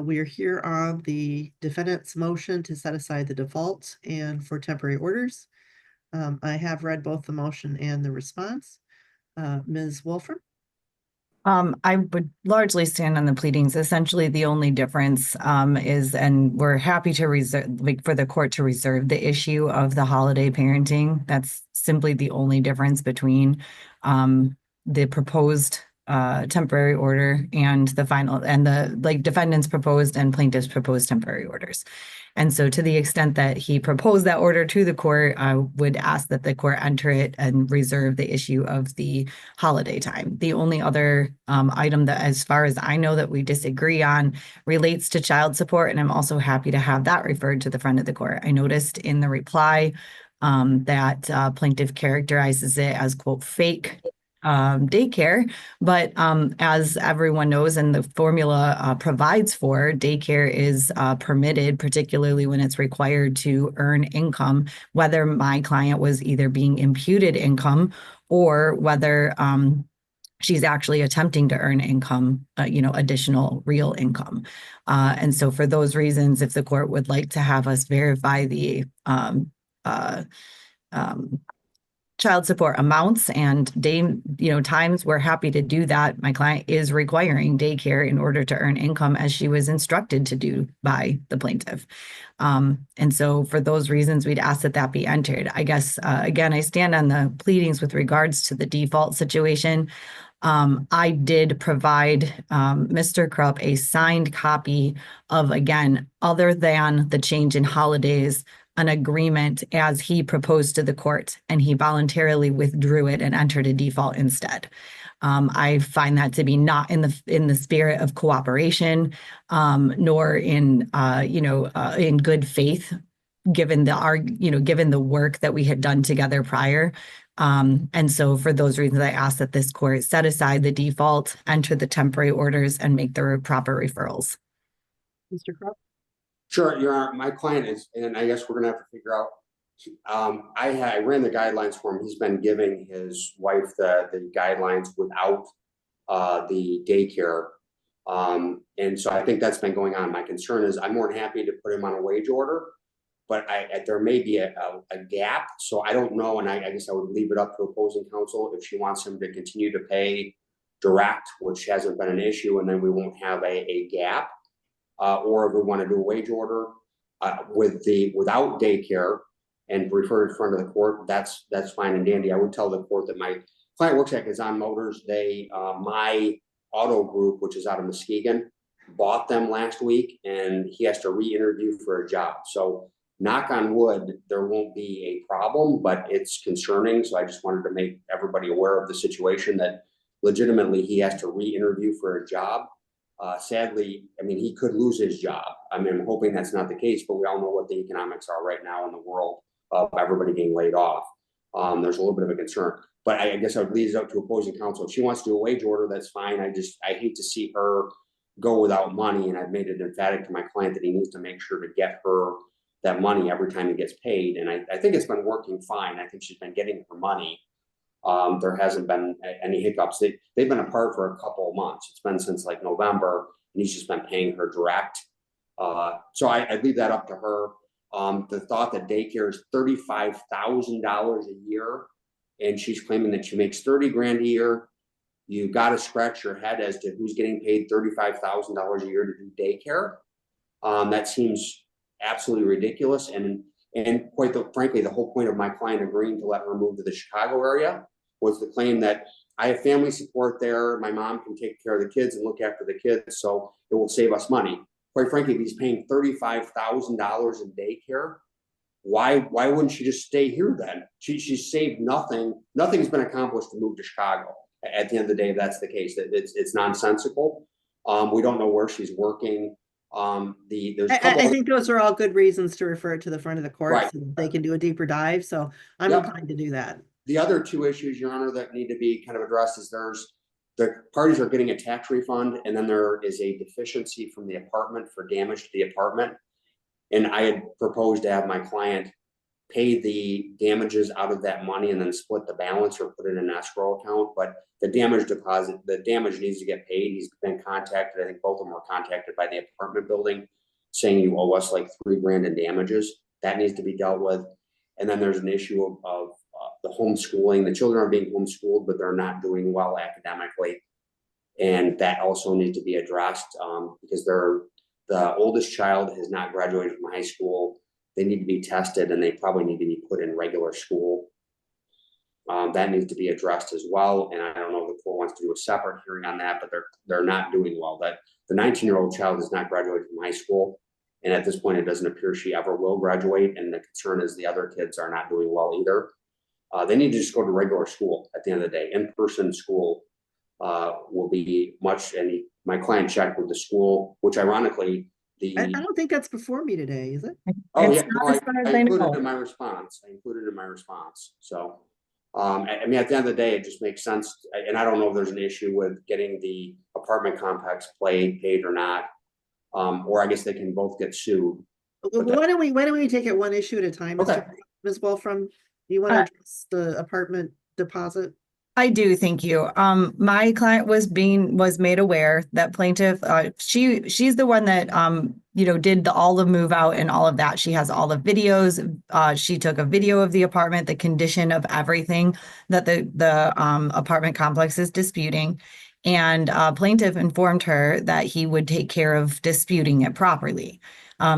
We are here on the defendant's motion to set aside the default and for temporary orders. I have read both the motion and the response. Ms. Wolfram? I would largely stand on the pleadings. Essentially, the only difference is, and we're happy to reserve, for the court to reserve the issue of the holiday parenting. That's simply the only difference between the proposed temporary order and the final, and the defendant's proposed and plaintiff's proposed temporary orders. And so to the extent that he proposed that order to the court, I would ask that the court enter it and reserve the issue of the holiday time. The only other item that, as far as I know, that we disagree on relates to child support, and I'm also happy to have that referred to the front of the court. I noticed in the reply that plaintiff characterizes it as, quote, fake daycare, but as everyone knows, and the formula provides for, daycare is permitted, particularly when it's required to earn income, whether my client was either being imputed income or whether she's actually attempting to earn income, additional real income. And so for those reasons, if the court would like to have us verify the child support amounts and day, times, we're happy to do that. My client is requiring daycare in order to earn income, as she was instructed to do by the plaintiff. And so for those reasons, we'd ask that that be entered. I guess, again, I stand on the pleadings with regards to the default situation. I did provide Mr. Krupp a signed copy of, again, other than the change in holidays, an agreement as he proposed to the court, and he voluntarily withdrew it and entered a default instead. I find that to be not in the spirit of cooperation, nor in good faith, given the work that we had done together prior. And so for those reasons, I ask that this court set aside the default, enter the temporary orders, and make the proper referrals. Mr. Krupp? Sure, Your Honor. My client is, and I guess we're gonna have to figure out. I ran the guidelines for him. He's been giving his wife the guidelines without the daycare, and so I think that's been going on. My concern is I'm more than happy to put him on a wage order, but there may be a gap, so I don't know, and I guess I would leave it up to opposing counsel if she wants him to continue to pay direct, which hasn't been an issue, and then we won't have a gap. Or if we want to do a wage order without daycare and refer it in front of the court, that's fine and dandy. I would tell the court that my client works at Kazan Motors. My auto group, which is out of Muskegon, bought them last week, and he has to re-interview for a job. So knock on wood, there won't be a problem, but it's concerning. So I just wanted to make everybody aware of the situation that legitimately he has to re-interview for a job. Sadly, I mean, he could lose his job. I mean, I'm hoping that's not the case, but we all know what the economics are right now in the world of everybody getting laid off. There's a little bit of a concern, but I guess I would leave it up to opposing counsel. If she wants to do a wage order, that's fine. I hate to see her go without money, and I've made it emphatic to my client that he needs to make sure to get her that money every time he gets paid. And I think it's been working fine. I think she's been getting her money. There hasn't been any hiccups. They've been apart for a couple of months. It's been since like November, and he's just been paying her direct. So I leave that up to her. The thought that daycare is $35,000 a year, and she's claiming that she makes 30 grand a year. You got to scratch your head as to who's getting paid $35,000 a year to do daycare. That seems absolutely ridiculous. And frankly, the whole point of my client agreeing to let her move to the Chicago area was the claim that I have family support there. My mom can take care of the kids and look after the kids, so it will save us money. Quite frankly, if he's paying $35,000 in daycare, why wouldn't she just stay here then? She's saved nothing. Nothing's been accomplished to move to Chicago. At the end of the day, that's the case. It's nonsensical. We don't know where she's working. I think those are all good reasons to refer it to the front of the court, right, so they can do a deeper dive. So I'm inclined to do that. The other two issues, Your Honor, that need to be kind of addressed is the parties are getting a tax refund, and then there is a deficiency from the apartment for damage to the apartment. And I had proposed to have my client pay the damages out of that money and then split the balance or put it in an escrow account, but the damage needs to get paid. He's been contacted. I think both of them were contacted by the apartment building saying you owe us like $3,000 in damages. That needs to be dealt with. And then there's an issue of the homeschooling. The children are being homeschooled, but they're not doing well academically. And that also needs to be addressed because the oldest child has not graduated from high school. They need to be tested and they probably need to be put in regular school. That needs to be addressed as well. And I don't know if the court wants to do a separate hearing on that, but they're not doing well. That the 19-year-old child has not graduated from high school. And at this point, it doesn't appear she ever will graduate. And the concern is the other kids are not doing well either. They need to just go to regular school at the end of the day. In-person school will be much, and my client checked with the school, which ironically, I don't think that's before me today, is it? oh It's yeah, not no, as far as I I included know. it in my response. So, I mean, at the end of the day, it just makes sense. And I don't know if there's an issue with getting the apartment complex paid or not. Or I guess they can both get sued. Why don't we take it one issue at a time, Okay. Ms. Wolfram? You want to address the apartment deposit? I do, thank you. My client was made aware that plaintiff, she's the one that, did all the move out and all of that. She has all the videos. She took a video of the apartment, the condition of everything that the apartment complex is disputing. And plaintiff informed her that he would take care of disputing it properly.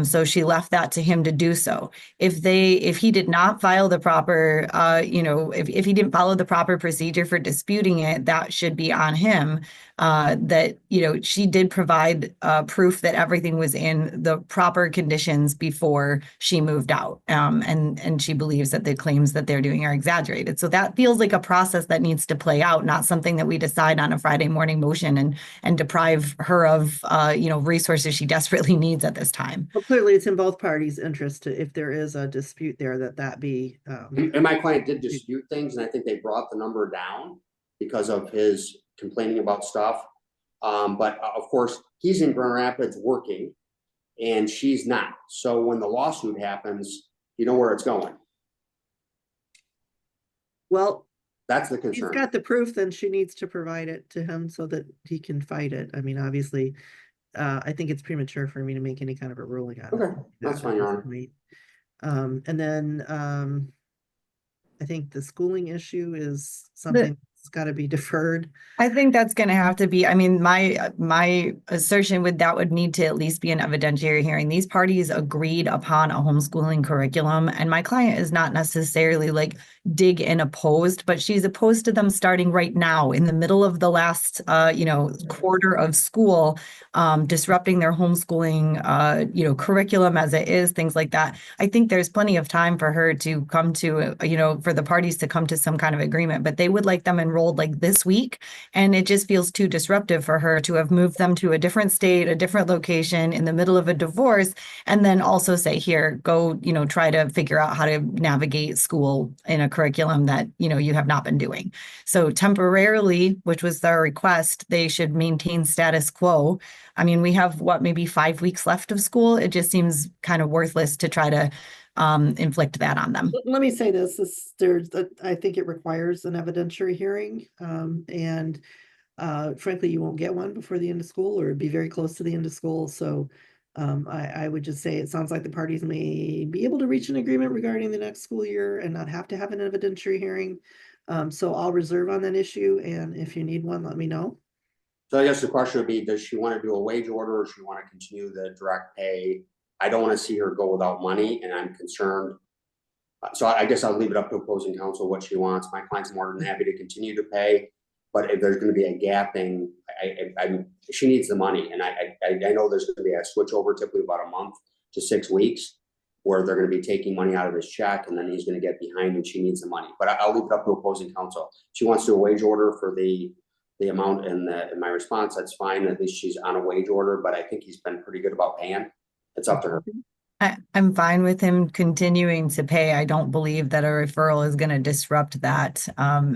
So she left that to him to do so. If he did not file the proper, if he didn't follow the proper procedure for disputing it, that should be on him. That, she did provide proof that everything was in the proper conditions before she moved out. And she believes that the claims that they're doing are exaggerated. So that feels like a process that needs to play out, not something that we decide on a Friday morning motion and deprive her of, resources she desperately needs at this time. Well, clearly it's in both parties' interest to, if there is a dispute there, that be. And my client did dispute things, and I think they brought the number down because of his complaining about stuff. But of course, he's in Grand Rapids working, and she's not. So when the lawsuit happens, you know where it's going. Well, that's the he's concern. got the proof, then she needs to provide it to him so that he can fight it. I mean, obviously, I think it's premature for me to make any kind of a ruling on it. Okay, that's fine, Your Honor. And then I think the schooling issue is something that's got to be deferred. I think that's going to have to be, I mean, my assertion with that would need to at least be an evidentiary hearing. These parties agreed upon a homeschooling curriculum, and my client is not necessarily like dig and opposed, but she's opposed to them starting right now in the middle of the last, quarter of school, disrupting their homeschooling, curriculum as it is, things like that. I think there's plenty of time for her to come to, for the parties to come to some kind of agreement, but they would like them enrolled like this week. And it just feels too disruptive for her to have moved them to a different state, a different location in the middle of a divorce, and then also say, here, go, try to figure out how to navigate school in a curriculum that, you have not been doing. So temporarily, which was their request, they should maintain status quo. I mean, we have maybe 5 weeks left of school. It just seems kind of worthless to try to inflict that on them. Let me say this, I think it requires an evidentiary hearing, and frankly, you won't get one before the end of school, or it'd be very close to the end of school. So I would just say it sounds like the parties may be able to reach an agreement regarding the next school year and not have to have an evidentiary hearing. So I'll reserve on that issue, and if you need one, let me know. So I guess the question would be, does she want to do a wage order, or does she want to continue the direct pay? I don't want to see her go without money, and I'm concerned. So I guess I'll leave it up to opposing counsel what she wants. My client's more than happy to continue to pay, but if there's going to be a gapping, she needs the money, and I know there's going to be a switch over, typically about a month to 6 weeks, where they're going to be taking money out of his check, and then he's going to get behind, and she needs the money. But I'll leave it up to opposing counsel. She wants to do a wage order for the amount in my response. That's fine. At least she's on a wage order, but I think he's been pretty good about paying. It's up to her. I'm fine with him continuing to pay. I don't believe that a referral is going to disrupt that.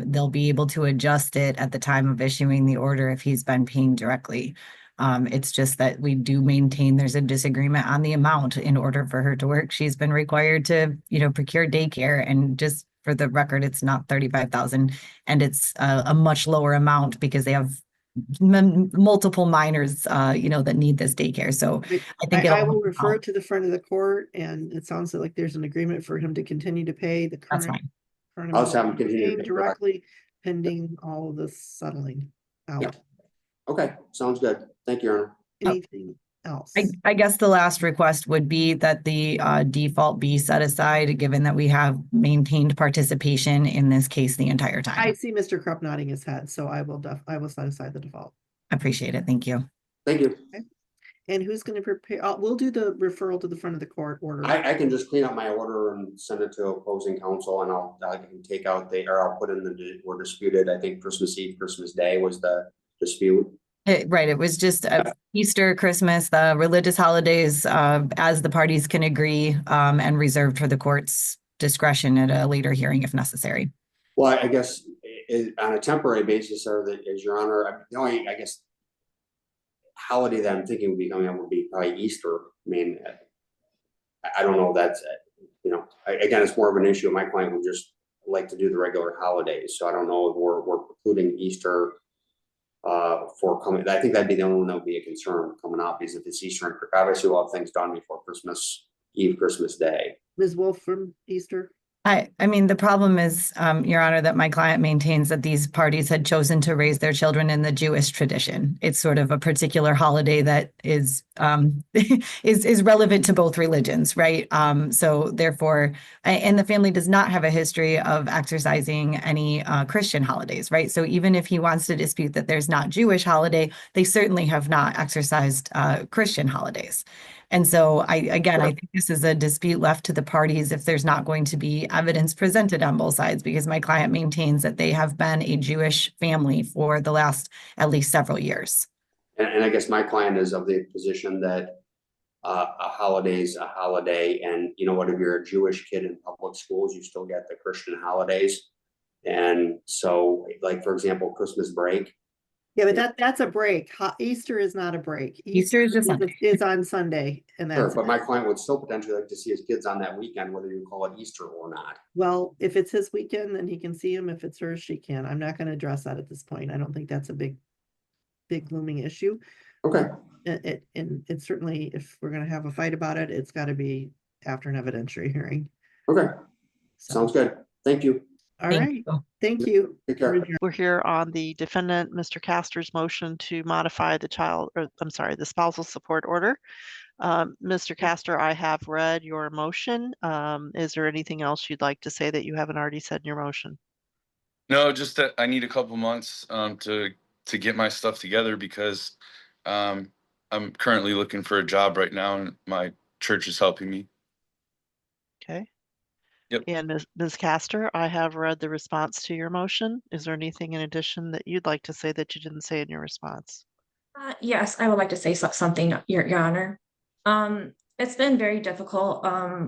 They'll be able to adjust it at the time of issuing the order if he's been paying directly. It's just that we do maintain there's a disagreement on the amount in order for her to work. She's been required to, procure daycare, and just for the record, it's not 35,000, and it's a much lower amount because they have multiple minors, that need this daycare. So I think I it'll will help refer out. it to the front of the court, and it sounds like there's an agreement for him to continue to pay the That's current. fine. current I'll amount just have him continue to paying pay directly pending all of this settling Yeah. out. Okay, sounds good. Thank you, Your Honor. Anything else? I guess the last request would be that the default be set aside, given that we have maintained participation in this case the entire I time. see Mr. Krupp nodding his head, so I will set aside the default. Appreciate it. Thank you. Thank you. And who's going to prepare? We'll do the referral to the front of the court order. I can just clean up my order and send it to opposing counsel, and I can take out I'll put in we're disputed. I think Christmas Eve, Christmas Day was the dispute. Right. It was just Easter, Christmas, the religious holidays, as the parties can agree, and reserved for the court's discretion at a later hearing if necessary. Well, I guess on a temporary basis, is Your Honor, the only, I guess, holiday that I'm thinking would be coming up would be probably Easter. I mean, I don't know if that's, again, it's more of an issue. My client would just like to do the regular holidays. So I don't know if we're precluding Easter for coming. I think that'd be the only one that would be a concern coming up, because if it's Easter, obviously we'll have things done before Christmas Eve, Christmas Day. Ms. Wolf from Easter. I mean, the problem is, Your Honor, that my client maintains that these parties had chosen to raise their children in the Jewish tradition. It's sort of a particular holiday that is is relevant to both religions, right? So therefore, and the family does not have a history of exercising any Christian holidays, right? So even if he wants to dispute that there's not Jewish holiday, they certainly have not exercised Christian holidays. And so I think this is a dispute left to the parties if there's not going to be evidence presented on both sides, because my client maintains that they have been a Jewish family for the last at least several years. And I guess my client is of the position that a holiday is a holiday, and you know what, if you're a Jewish kid in public schools, you still get the Christian holidays. And so, like, for example, Christmas break. Yeah, but that's a break. Easter is not a break. Easter is just Sunday. Is on Sunday, and Sure, that's but my client would still potentially like to see his kids on that weekend, whether you call it Easter or not. well, if it's his weekend, then he can see him. If it's hers, she can. I'm not going to address that at this point. I don't think that's a big looming issue. Okay. And it's certainly, if we're going to have a fight about it, it's got to be after an evidentiary hearing. Okay. So, Sounds good. Thank you. all right. Thank you. Take care. We're here on the defendant, Mr. Castor's motion to modify the spousal support order. Mr. Castor, I have read your motion. Is there anything else you'd like to say that you haven't already said in your motion? No, just that I need a couple months to get my stuff together, because I'm currently looking for a job right now, and my church is helping me. Okay. Yep. And Ms. Castor, I have read the response to your motion. Is there anything in addition that you'd like to say that you didn't say in your response? Yes, I would like to say something, Your Honor. It's been very difficult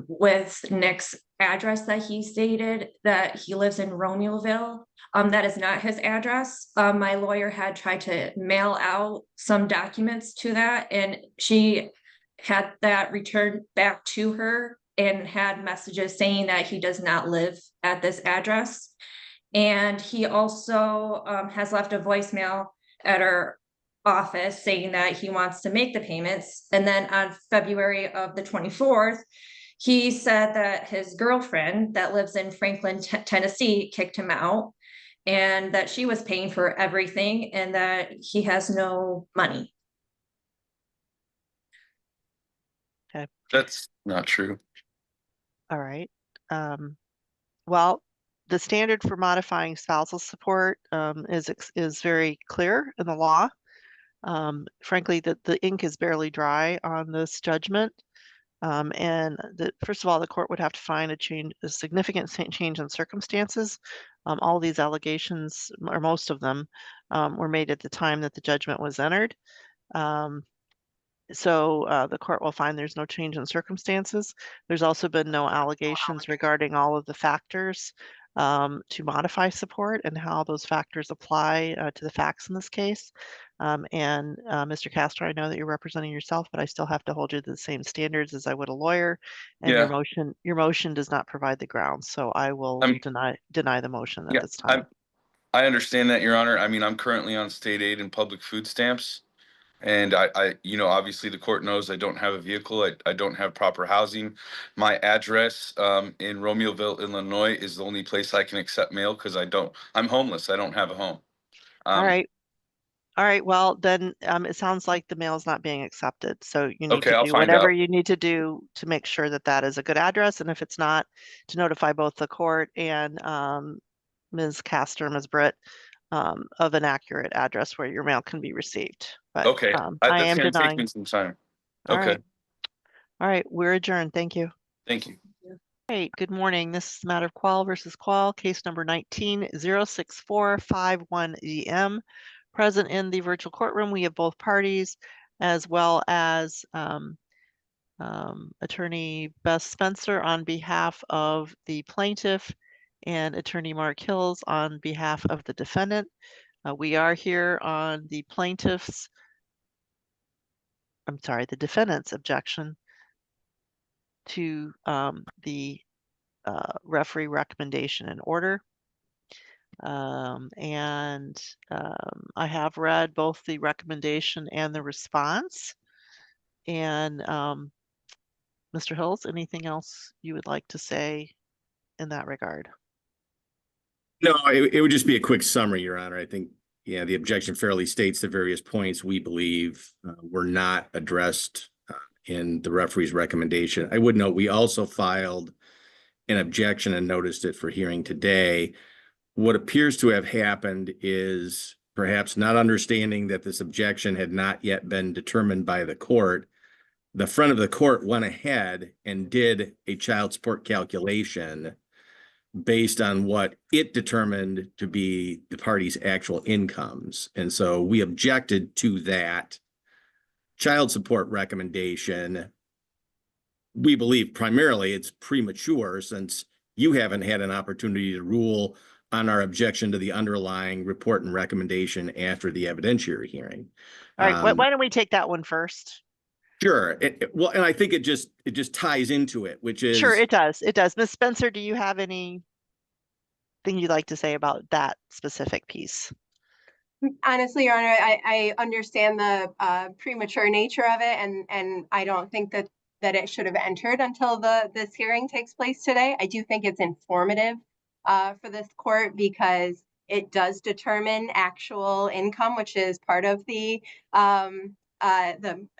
with Nick's address that he stated that he lives in Romeoville. That is not his address. My lawyer had tried to mail out some documents to that, and she had that returned back to her and had messages saying that he does not live at this address. And he also has left a voicemail at our office saying that he wants to make the payments. And then on February of the 24th, he said that his girlfriend that lives in Franklin, Tennessee, kicked him out, and that she was paying for everything and that he has no money. Okay. That's not true. All right. Well, the standard for modifying spousal support is very clear in the law. Frankly, the ink is barely dry on this judgment. First of all, the court would have to find a significant change in circumstances. All these allegations, or most of them, were made at the time that the judgment was entered. So the court will find there's no change in circumstances. There's also been no allegations regarding all of the factors to modify support and how those factors apply to the facts in this case. Mr. Castor, I know that you're representing yourself, but I still have to hold you to the same standards as I would a lawyer. And Yeah. your motion does not provide the grounds, so I will I'm- deny the motion at Yeah, this time. I understand that, Your Honor. I mean, I'm currently on state aid and public food stamps. And obviously the court knows I don't have a vehicle. I don't have proper housing. My address in Romeoville, Illinois is the only place I can accept mail because I'm homeless. I don't have a home. All right. All right, well, then it sounds like the mail is not being accepted. So you need Okay, to I'll do find whatever out. you need to do to make sure that that is a good address. And if it's not, to notify both the court and Ms. Castor, Ms. Britt, of an accurate address where your mail can be received. But Okay, I that's am gonna take denying. me some time. All Okay, right. All right, we're adjourned. Thank you. thank you. Hey, good morning. This is the matter of Qual versus Qual, case number 19-06451 EM. Present in the virtual courtroom, we have both parties, as well as Attorney Beth Spencer on behalf of the plaintiff and Attorney Mark Hills on behalf of the defendant. We are here on the defendant's objection to the referee recommendation and order. I have read both the recommendation and the response. And Mr. Hills, anything else you would like to say in that regard? No, it would just be a quick summary, Your Honor. I think, yeah, the objection fairly states the various points we believe were not addressed in the referee's recommendation. I would note we also filed an objection and noticed it for hearing today. What appears to have happened is perhaps not understanding that this objection had not yet been determined by the court. The front of the court went ahead and did a child support calculation based on what it determined to be the party's actual incomes. And so we objected to that child support recommendation. We believe primarily it's premature since you haven't had an opportunity to rule on our objection to the underlying report and recommendation after the evidentiary hearing. All right, why don't we take that one first? Sure. Well, and I think it just ties into it, which is Sure, it does. It does. Ms. Spencer, do you have anything you'd like to say about that specific piece? Honestly, Your Honor, I understand the premature nature of it, and I don't think that it should have entered until this hearing takes place today. I do think it's informative for this court because it does determine actual income, which is part of the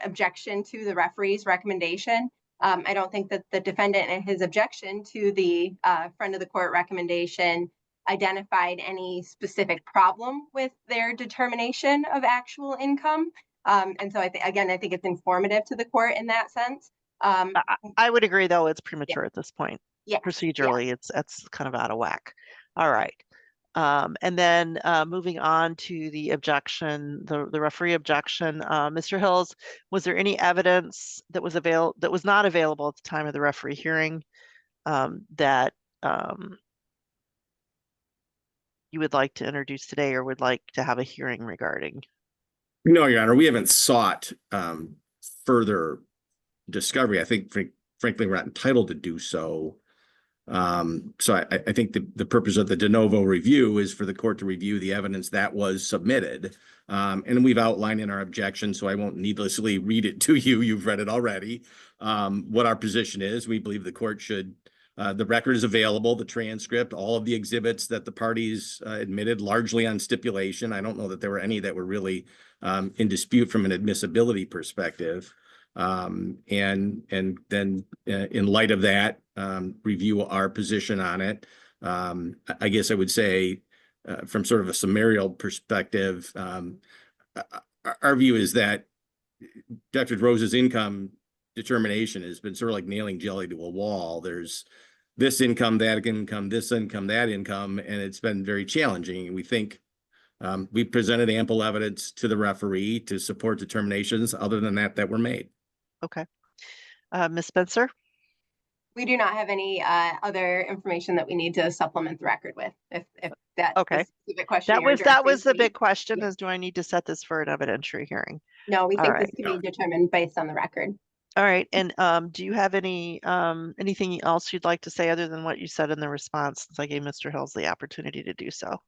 objection to the referee's recommendation. I don't think that the defendant and his objection to the front of the court recommendation identified any specific problem with their determination of actual income. And so I think it's informative to the court in that sense. I would agree, though, it's premature at this point. Yeah. Procedurally, it's kind of out of whack. All right. And then moving on to the objection, the referee objection, Mr. Hills, was there any evidence that was not available at the time of the referee hearing that you would like to introduce today or would like to have a hearing regarding? No, Your Honor, we haven't sought further discovery. I think, frankly, we're not entitled to do so. So I think the purpose of the de novo review is for the court to review the evidence that was submitted. And we've outlined in our objection, so I won't needlessly read it to you. You've read it already. What our position is, we believe the court should, the record is available, the transcript, all of the exhibits that the parties admitted, largely on stipulation. I don't know that there were any that were really in dispute from an admissibility perspective. And then in light of that, review our position on it. I guess I would say from sort of a summarial perspective, our view is that Dr. Rose's income determination has been sort of like nailing jelly to a wall. There's this income, that income, this income, that income, and it's been very challenging. We think we presented ample evidence to the referee to support determinations other than that were made. Okay. Ms. Spencer? We do not have any other information that we need to supplement the record with, if that's Okay. the specific question That you're was the addressing. big question, Yeah. is do I need to set this for an evidentiary hearing? No, we All think right. this can be determined based on the record. All right, and do you have any anything else you'd like to say other than what you said in the response, since I gave Mr. Hills the opportunity to do so?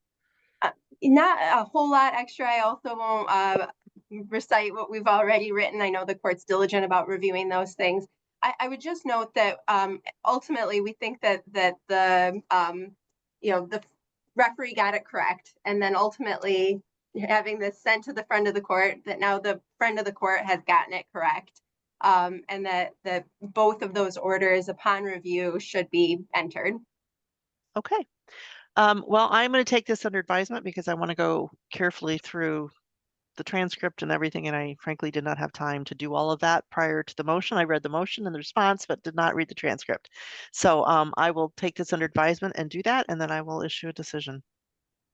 Not a whole lot extra. I also won't recite what we've already written. I know the court's diligent about reviewing those things. I would just note that ultimately we think that the the referee got it correct, and then ultimately having this sent to the friend of the court, that now the friend of the court has gotten it correct, and that both of those orders upon review should be entered. Okay. Well, I'm going to take this under advisement because I want to go carefully through the transcript and everything, and I frankly did not have time to do all of that prior to the motion. I read the motion and the response, but did not read the transcript. So I will take this under advisement and do that, and then I will issue a decision.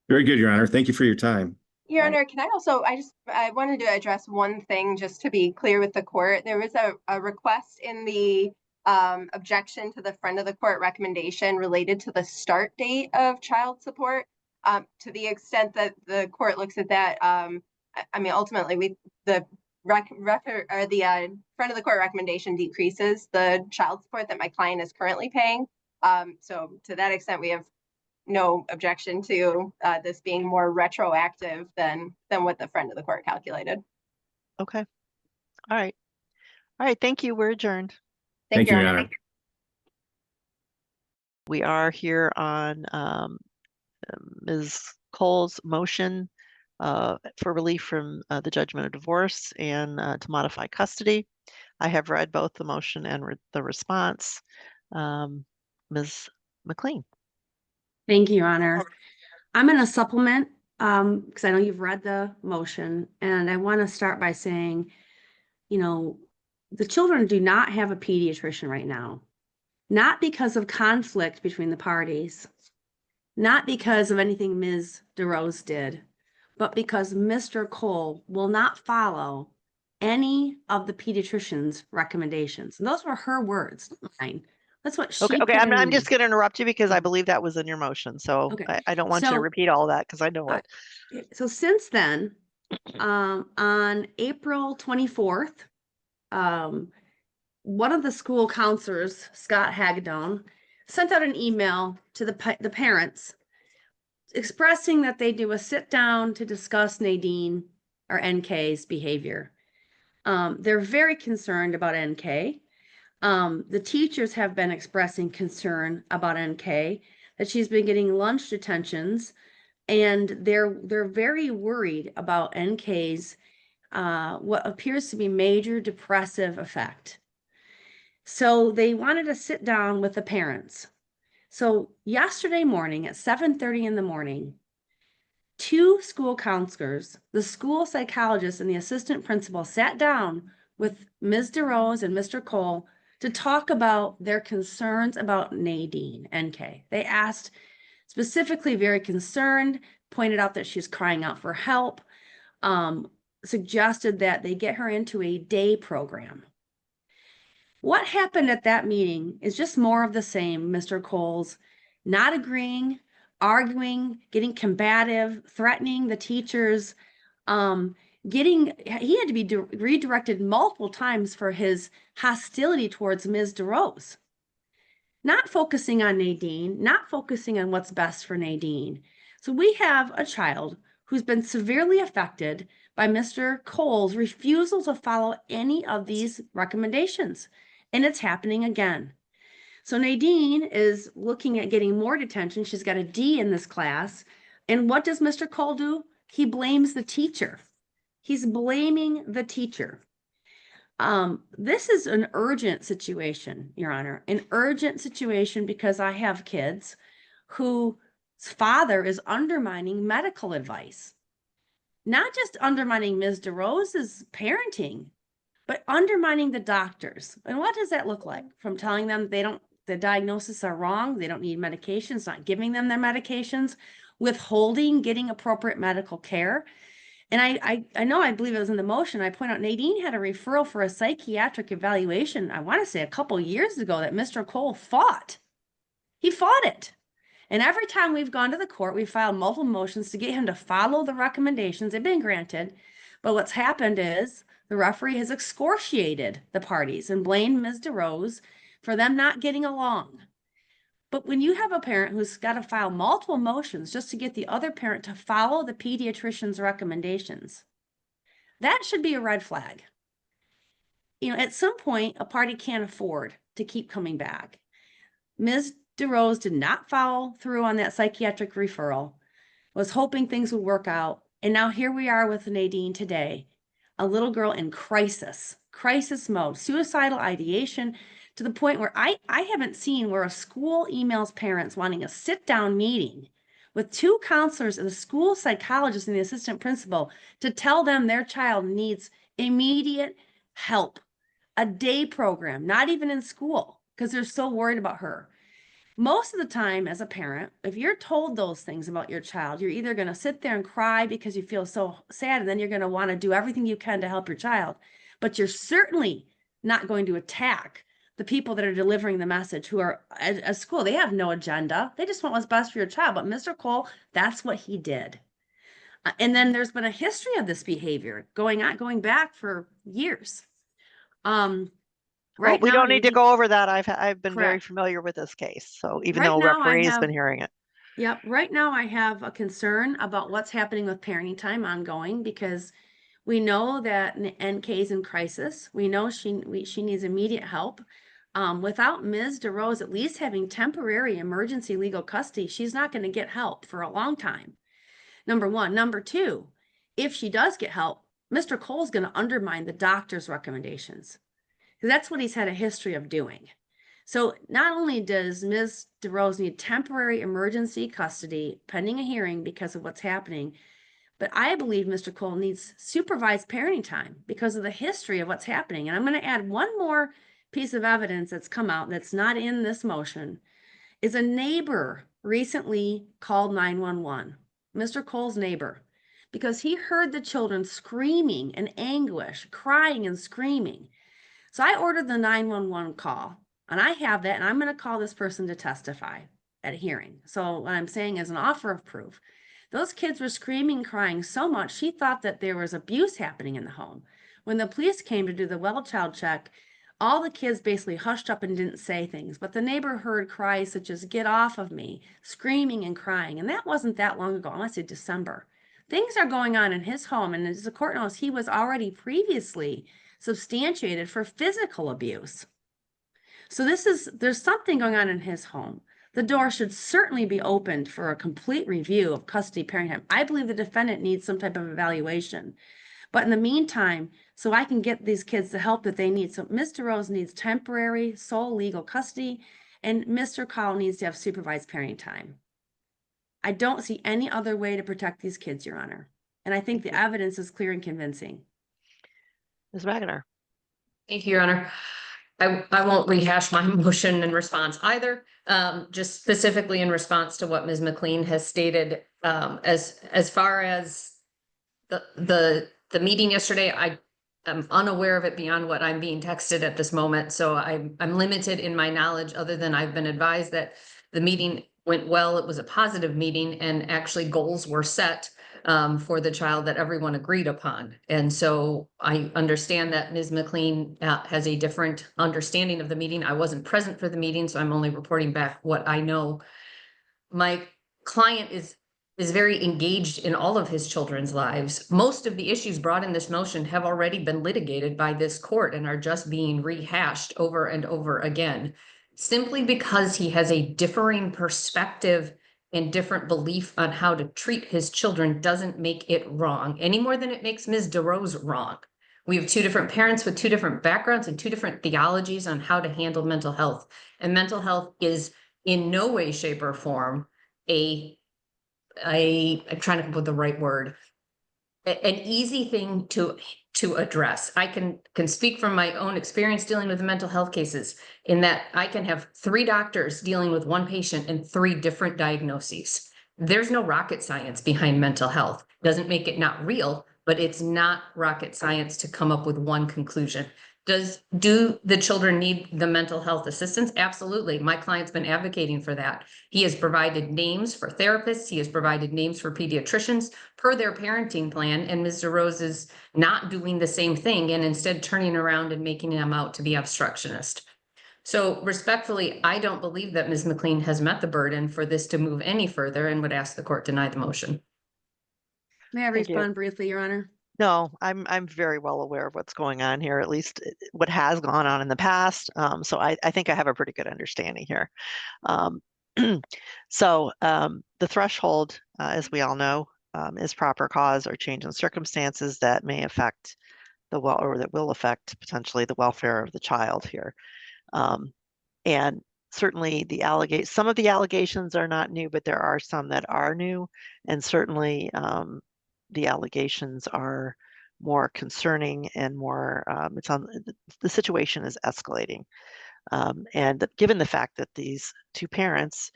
Very good, Your Honor. Thank you for your time. Your Honor, can I also, I wanted to address one thing just to be clear with the court. There was a request in the objection to the friend of the court recommendation related to the start date of child support. To the extent that the court looks at that, I mean, ultimately, the friend of the court recommendation decreases the child support that my client is currently paying. So to that extent, we have no objection to this being more retroactive than what the friend of the court calculated. Okay. All right. All right. Thank you. We're adjourned. Thank you, Your Honor. We are here on Ms. Cole's motion for relief from the judgment of divorce and to modify custody. I have read both the motion and the response. Ms. McLean. Thank you, Your Honor. I'm going to supplement because I know you've read the motion, and I want to start by saying, the children do not have a pediatrician right now, not because of conflict between the parties, not because of anything Ms. DeRose did, but because Mr. Cole will not follow any of the pediatrician's recommendations. And those were her words, not mine. That's what she Okay, I'm just going to interrupt you because I believe that was in your motion. So okay. I don't want you to repeat all that because I know it. So since then, on April 24th, one of the school counselors, Scott Hagedorn, sent out an email to the parents expressing that they do a sit down to discuss Nadine or NK's behavior. They're very concerned about NK. The teachers have been expressing concern about NK, that she's been getting lunch detentions, and they're very worried about NK's what appears to be major depressive effect. So they wanted to sit down with the parents. So yesterday morning at 7:30 in the morning, two school counselors, the school psychologist and the assistant principal sat down with Ms. DeRose and Mr. Cole to talk about their concerns about Nadine, NK. They asked, specifically very concerned, pointed out that she's crying out for help, suggested that they get her into a day program. What happened at that meeting is just more of the same. Mr. Cole's not agreeing, arguing, getting combative, threatening the teachers, he had to be redirected multiple times for his hostility towards Ms. DeRose. Not focusing on Nadine, not focusing on what's best for Nadine. So we have a child who's been severely affected by Mr. Cole's refusal to follow any of these recommendations. And it's happening again. So Nadine is looking at getting more detention. She's got a D in this class. And what does Mr. Cole do? He blames the teacher. He's blaming the teacher. This is an urgent situation, Your Honor, an urgent situation because I have kids whose father is undermining medical advice. Not just undermining Ms. DeRose's parenting, but undermining the doctors. And what does that look like? From telling them the diagnoses are wrong, they don't need medications, not giving them their medications, withholding getting appropriate medical care. And I know, I believe it was in the motion, I point out Nadine had a referral for a psychiatric evaluation, I want to say a couple years ago, that Mr. Cole fought. He fought it. And every time we've gone to the court, we've filed multiple motions to get him to follow the recommendations. They've been granted. But what's happened is the referee has excoriated the parties and blamed Ms. DeRose for them not getting along. But when you have a parent who's got to file multiple motions just to get the other parent to follow the pediatrician's recommendations, that should be a red flag. You know, at some point, a party can't afford to keep coming back. Ms. DeRose did not follow through on that psychiatric referral, was hoping things would work out. And now here we are with Nadine today, a little girl in crisis mode, suicidal ideation, to the point where I haven't seen where a school emails parents wanting a sit-down meeting with 2 counselors and the school psychologist and the assistant principal to tell them their child needs immediate help, a day program, not even in school, because they're so worried about her. Most of the time as a parent, if you're told those things about your child, you're either going to sit there and cry because you feel so sad, and then you're going to want to do everything you can to help your child. But you're certainly not going to attack the people that are delivering the message, who are at school. They have no agenda. They just want what's best for your child. But Mr. Cole, that's what he did. And then there's been a history of this behavior going back for years. Right, we don't need to go over that. I've been very Correct. familiar with this case. So even Right though now I referee's have- been hearing it. Yep. Right now I have a concern about what's happening with parenting time ongoing, because we know that NK is in crisis. We know she needs immediate help. Without Ms. DeRose at least having temporary emergency legal custody, she's not going to get help for a long time. Number one. Number two, if she does get help, Mr. Cole's going to undermine the doctor's recommendations, because that's what he's had a history of doing. So not only does Ms. DeRose need temporary emergency custody pending a hearing because of what's happening, but I believe Mr. Cole needs supervised parenting time because of the history of what's happening. And I'm going to add one more piece of evidence that's come out that's not in this motion. Is a neighbor recently called 911, Mr. Cole's neighbor, because he heard the children screaming in anguish, crying and screaming. So I ordered the 911 call, and I have that, and I'm going to call this person to testify at a hearing. So what I'm saying is an offer of proof. Those kids were screaming, crying so much, she thought that there was abuse happening in the home. When the police came to do the well child check, all the kids basically hushed up and didn't say things, but the neighbor heard cries such as, "Get off of me," screaming and crying. And that wasn't that long ago, I want to say December. Things are going on in his home, and as the court knows, he was already previously substantiated for physical abuse. So there's something going on in his home. The door should certainly be opened for a complete review of custody parenting time. I believe the defendant needs some type of evaluation. But in the meantime, so I can get these kids the help that they need. So Ms. DeRose needs temporary sole legal custody, and Mr. Cole needs to have supervised parenting time. I don't see any other way to protect these kids, Your Honor. And I think the evidence is clear and convincing. Ms. Wagner. Thank you, Your Honor. I won't rehash my motion in response either, just specifically in response to what Ms. McLean has stated. As far as the meeting yesterday, I am unaware of it beyond what I'm being texted at this moment. So I'm limited in my knowledge, other than I've been advised that the meeting went well. It was a positive meeting, and actually goals were set for the child that everyone agreed upon. And so I understand that Ms. McLean has a different understanding of the meeting. I wasn't present for the meeting, so I'm only reporting back what I know. My client is very engaged in all of his children's lives. Most of the issues brought in this motion have already been litigated by this court and are just being rehashed over and over again. Simply because he has a differing perspective and different belief on how to treat his children doesn't make it wrong, any more than it makes Ms. DeRose wrong. We have 2 different parents with 2 different backgrounds and 2 different theologies on how to handle mental health. And mental health is in no way, shape, or form I'm trying to come up with the right word, an easy thing to address. I can speak from my own experience dealing with mental health cases, in that I can have 3 doctors dealing with one patient and 3 different diagnoses. There's no rocket science behind mental health. Doesn't make it not real, but it's not rocket science to come up with one conclusion. Do the children need the mental health assistance? Absolutely. My client's been advocating for that. He has provided names for therapists. He has provided names for pediatricians per their parenting plan. And Mr. Rose is not doing the same thing and instead turning around and making them out to be obstructionist. So respectfully, I don't believe that Ms. McLean has met the burden for this to move any further and would ask the court deny the motion. May I Thank you. respond briefly, Your Honor? No, I'm very well aware of what's going on here, at least what has gone on in the past. So I think I have a pretty good understanding here. The threshold, as we all know, is proper cause or change in circumstances that may affect or that will affect potentially the welfare of the child here. And certainly some of the allegations are not new, but there are some that are new, and certainly the allegations are more concerning and more, the situation is escalating. And given the fact that these two parents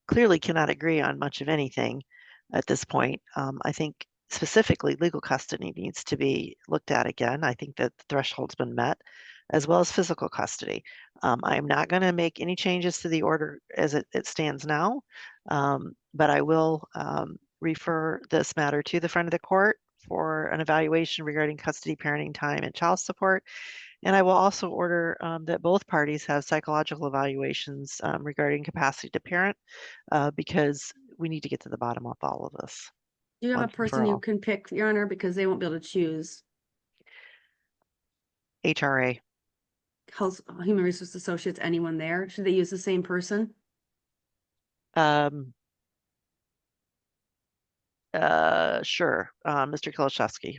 clearly cannot agree on much of anything at this point, I think specifically legal custody needs to be looked at again. I think that the threshold's been met, as well as physical custody. I am not going to make any changes to the order as it stands now, but I will refer this matter to the front of the court for an evaluation regarding custody, parenting time, and child support. And I will also order that both parties have psychological evaluations regarding capacity to parent, because we need to get to the bottom of all of this. Do you have a once and for person you all. can pick, Your Honor, because they won't be able to choose? HRA. Human Resource Associates, anyone there? Should they use the same person? Sure. Mr. Kiloszewski.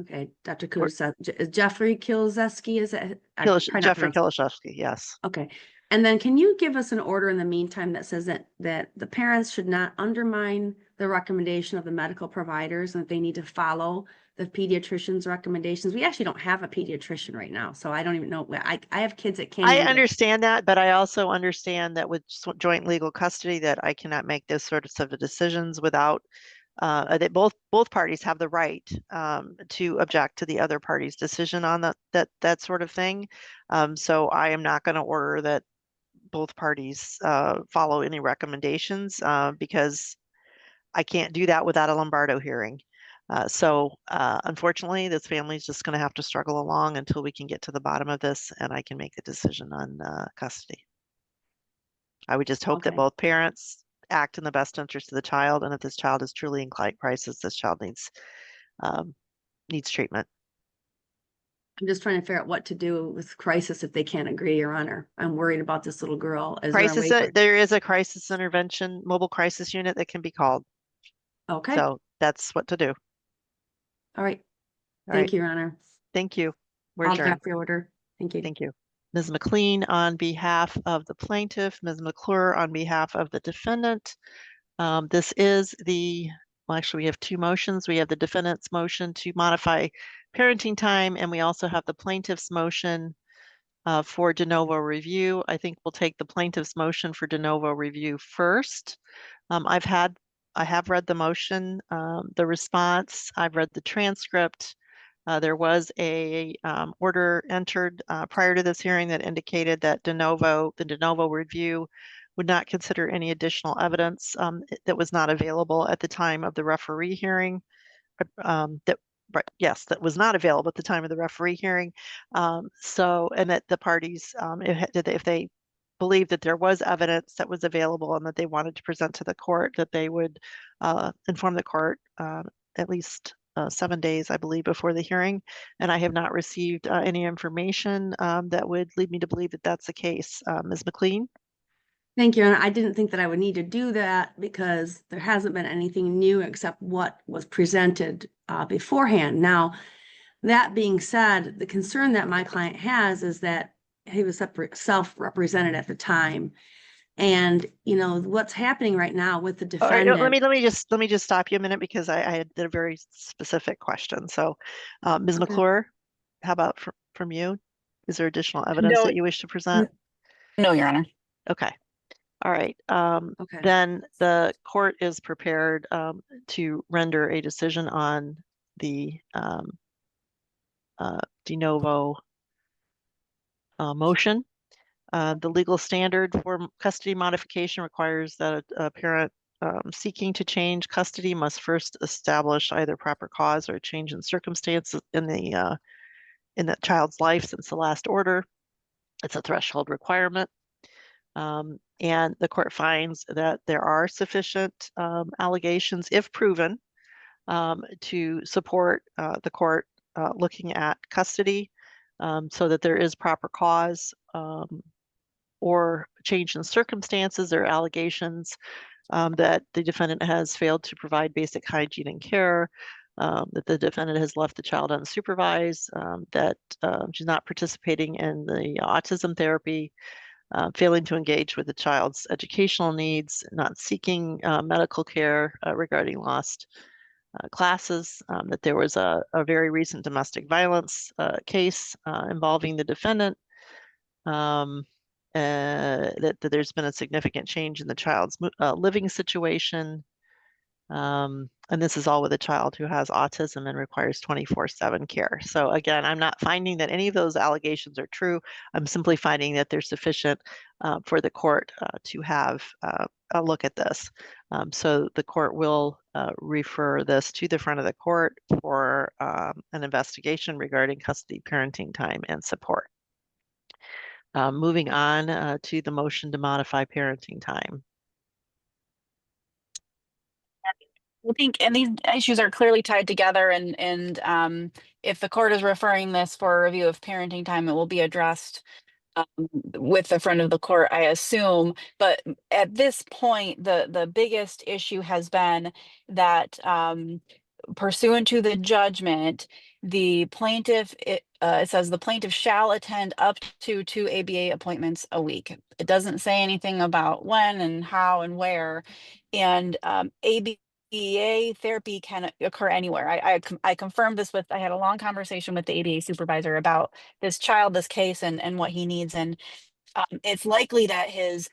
Okay, Dr. Kulisewski, Jeffrey Kiloszewski, is it? Jeffrey Kiloszewski, yes. Okay, and then can you give us an order in the meantime that says that the parents should not undermine the recommendation of the medical providers and that they need to follow the pediatrician's recommendations? We actually don't have a pediatrician right now, so I don't even know. I have kids that can't. I understand that, but I also understand that with joint legal custody that I cannot make those sorts of decisions without that both parties have the right to object to the other party's decision on that sort of thing. So I am not going to order that both parties follow any recommendations because I can't do that without a Lombardo hearing. Unfortunately, this family is just going to have to struggle along until we can get to the bottom of this and I can make a decision on custody. I would just hope that both parents act in the best interest of the child, and if this child is truly in crisis, this child needs treatment. I'm just trying to figure out what to do with crisis if they can't agree, Your Honor. I'm worried about this little girl. There is a crisis intervention, mobile crisis unit that can be called. Okay. So that's what to do. All right. Thank you, Your Honor. Thank you. We're I'll adjourned. draft the order. Thank you. Thank you. Ms. McLean on behalf of the plaintiff, Ms. McClure on behalf of the defendant. This is well, actually, we have two motions. We have the defendant's motion to modify parenting time, and we also have the plaintiff's motion for de novo review. I think we'll take the plaintiff's motion for de novo review first. I have read the motion, the response. I've read the transcript. There was a order entered prior to this hearing that indicated that the de novo review would not consider any additional evidence that was not available at the time of the referee hearing. That was not available at the time of the referee hearing. And that the parties, if they believed that there was evidence that was available and that they wanted to present to the court, that they would inform the court at least 7 days, I believe, before the hearing. And I have not received any information that would lead me to believe that that's the case. Ms. McLean? Thank you. And I didn't think that I would need to do that because there hasn't been anything new except what was presented beforehand. Now, that being said, the concern that my client has is that he was self-represented at the time. And you know what's happening right now with the defendant. Let me just stop you a minute because I had a very specific question. So, Ms. McClure, how about from you? Is there additional evidence that you wish to present? No, Your Honor. Okay. All right. Then the court is prepared to render a decision on the de novo motion. The legal standard for custody modification requires that a parent seeking to change custody must first establish either proper cause or a change in circumstances in the child's life since the last order. It's a threshold requirement. And the court finds that there are sufficient allegations, if proven, to support the court looking at custody, so that there is proper cause or change in circumstances or allegations that the defendant has failed to provide basic hygiene and care, that the defendant has left the child unsupervised, that she's not participating in the autism therapy, failing to engage with the child's educational needs, not seeking medical care regarding lost classes, that there was a very recent domestic violence case involving the defendant, that there's been a significant change in the child's living situation. And this is all with a child who has autism and requires 24/7 care. So again, I'm not finding that any of those allegations are true. I'm simply finding that they're sufficient for the court to have a look at this. So the court will refer this to the front of the court for an investigation regarding custody, parenting time, and support. Moving on to the motion to modify parenting time. I think, and these issues are clearly tied together, and if the court is referring this for a review of parenting time, it will be addressed with the front of the court, I assume. But at this point, the biggest issue has been that pursuant to the judgment, the plaintiff, it says the plaintiff shall attend up to 2 ABA appointments a week. It doesn't say anything about when and how and where. And ABA therapy can occur anywhere. I confirmed this with, I had a long conversation with the ABA supervisor about this child, this case, and what he needs. And it's likely that his,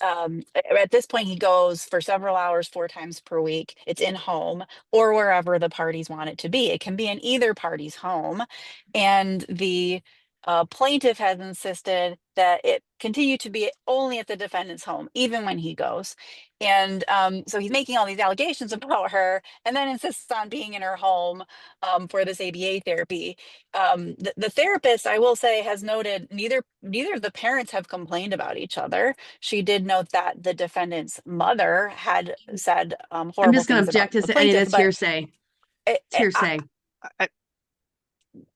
at this point, he goes for several hours, 4 times per week. It's in home or wherever the parties want it to be. It can be in either party's home. And the plaintiff has insisted that it continue to be only at the defendant's home, even when he goes. And so he's making all these allegations about her and then insists on being in her home for this ABA therapy. The therapist, I will say, has noted neither of the parents have complained about each other. She did note that the defendant's mother had said horrible I'm just going to things about object to the any of plaintiff, this but hearsay. It's hearsay.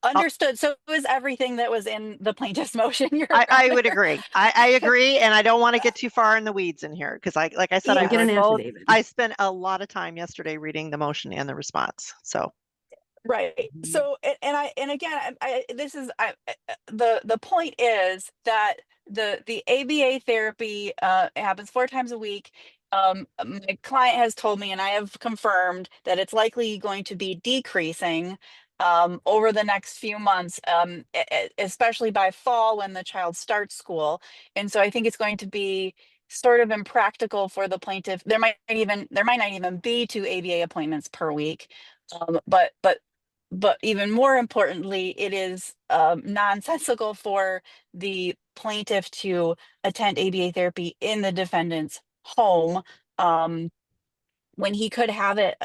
understood. So it was everything that was in the plaintiff's motion. I would agree. I agree, and I don't want to get too far in the weeds in here because like I said, Yeah, I get an read both. affidavit. I spent a lot of time yesterday reading the motion and the response. So right. So and again, this is the point is that the ABA therapy happens 4 times a week. My client has told me, and I have confirmed, that it's likely going to be decreasing over the next few months, especially by fall when the child starts school. And so I think it's going to be sort of impractical for the plaintiff. There might not even be 2 ABA appointments per week. But even more importantly, it is nonsensical for the plaintiff to attend ABA therapy in the defendant's home when he could have it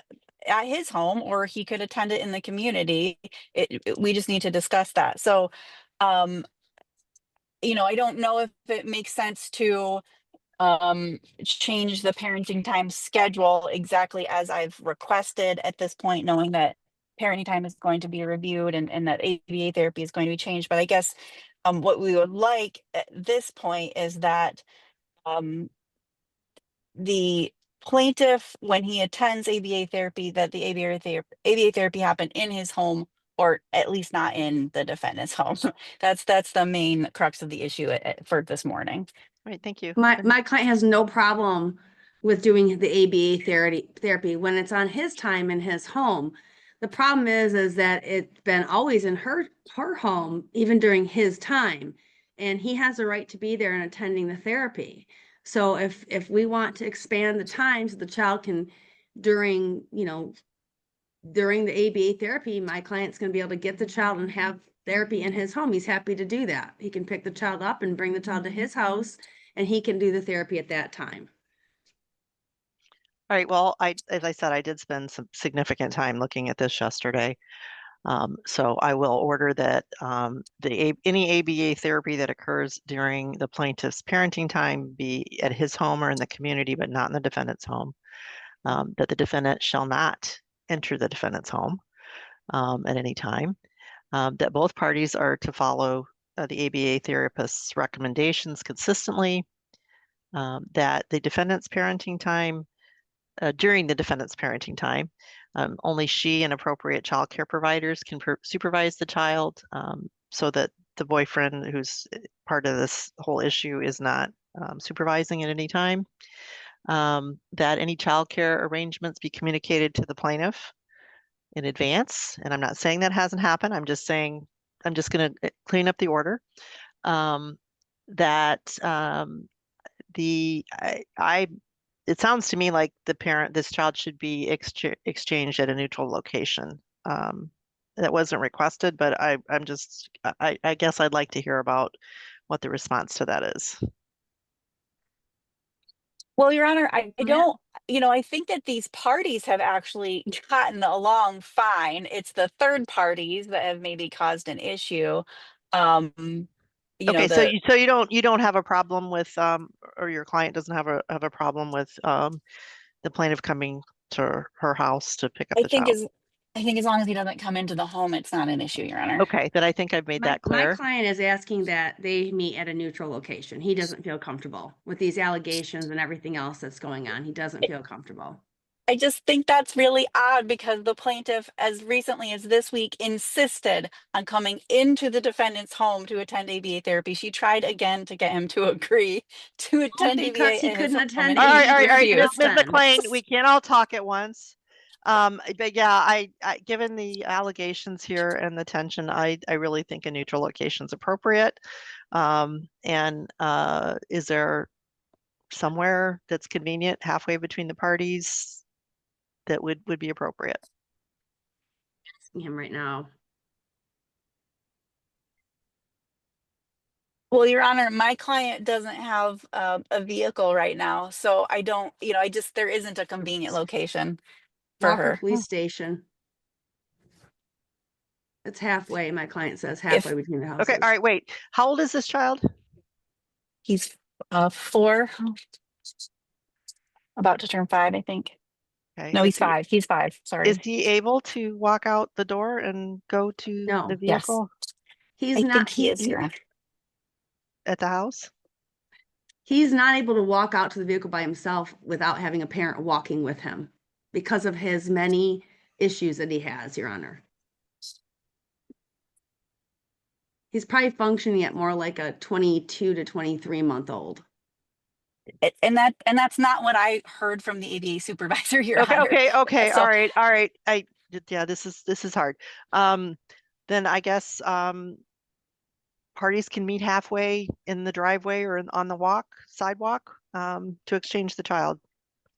at his home, or he could attend it in the community. We just need to discuss that. So, I don't know if it makes sense to change the parenting time schedule exactly as I've requested at this point, knowing that parenting time is going to be reviewed and that ABA therapy is going to be changed. But I guess what we would like at this point is that the plaintiff, when he attends ABA therapy, that the ABA therapy happen in his home, or at least not in the defendant's home. That's the main crux of the issue for this morning. all right, thank you. My client has no problem with doing the ABA therapy when it's on his time in his home. The problem is that it's been always in her home, even during his time, and he has a right to be there and attending the therapy. So if we want to expand the times, the child can, during during the ABA therapy, my client's gonna be able to get the child and have therapy in his home. He's happy to do that. He can pick the child up and bring the child to his house, and he can do the therapy at that time. All right, well, as I said, I did spend some significant time looking at this yesterday. So I will order that any ABA therapy that occurs during the plaintiff's parenting time be at his home or in the community, but not in the defendant's home. That the defendant shall not enter the defendant's home at any time. That both parties are to follow the ABA therapist's recommendations consistently. That the defendant's parenting time, during the defendant's parenting time, only she and appropriate child care providers can supervise the child, so that the boyfriend, who's part of this whole issue, is not supervising at any time. That any child care arrangements be communicated to the plaintiff in advance. And I'm not saying that hasn't happened. I'm just saying, I'm just going to clean up the order. It sounds to me like this child should be exchanged at a neutral location. That wasn't requested, but I guess I'd like to hear about what the response to that is. Well, Your Honor, I don't, I think that these parties have actually gotten along fine. It's the third parties that have maybe caused an issue. Okay, so you don't have a problem with, or your client doesn't have a problem with the plaintiff coming to her house to pick up the child? I think as long as he doesn't come into the home, it's not an issue, Your Honor. Okay, then I think I've made that clear. My client is asking that they meet at a neutral location. He doesn't feel comfortable with these allegations and everything else that's going on. He doesn't feel comfortable. I just think that's really odd because the plaintiff, as recently as this week, insisted on coming into the defendant's home to attend ABA therapy. She tried again to get him to agree to attend ABA. Because he couldn't attend All ABA right, Ms. therapy. McLean, we can't all talk at once. But yeah, I given the allegations here and the tension, I really think a neutral location is appropriate. Is there somewhere that's convenient halfway between the parties that would be appropriate? Asking him right now. Well, Your Honor, my client doesn't have a vehicle right now, so I don't, there isn't a convenient location for Walker her. Police Station. It's halfway, my client says, halfway between the houses. Okay, all right, wait. How old is this child? He's 4, about to turn 5, I think. Okay. No, he's 5. He's 5. Sorry. Is he able to walk out the door and go to the vehicle? He's I not. think he is, Your Honor. At the house? He's not able to walk out to the vehicle by himself without having a parent walking with him because of his many issues that he has, Your Honor. He's probably functioning at more like a 22 to 23-month-old. And that's not what I heard from the ABA supervisor, Your Honor. Okay. So, all right. Yeah, this is hard. Then I guess parties can meet halfway in the driveway or on the sidewalk to exchange the child,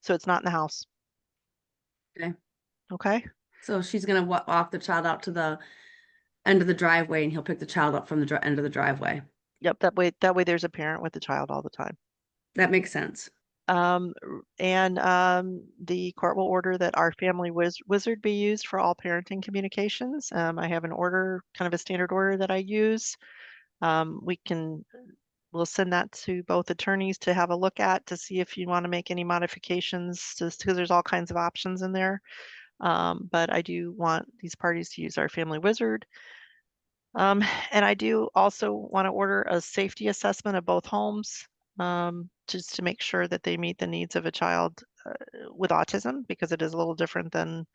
so it's not in the house. Okay. So she's gonna walk the child out to the end of the driveway, and he'll pick the child up from the end of the driveway. Yep. That way there's a parent with the child all the time. That makes sense. The court will order that our family wizard be used for all parenting communications. I have an order, kind of a standard order that I use. We'll send that to both attorneys to have a look at to see if you want to make any modifications, just because there's all kinds of options in there. But I do want these parties to use our family wizard. And I do also want to order a safety assessment of both homes, just to make sure that they meet the needs of a child with autism, because it is a little different than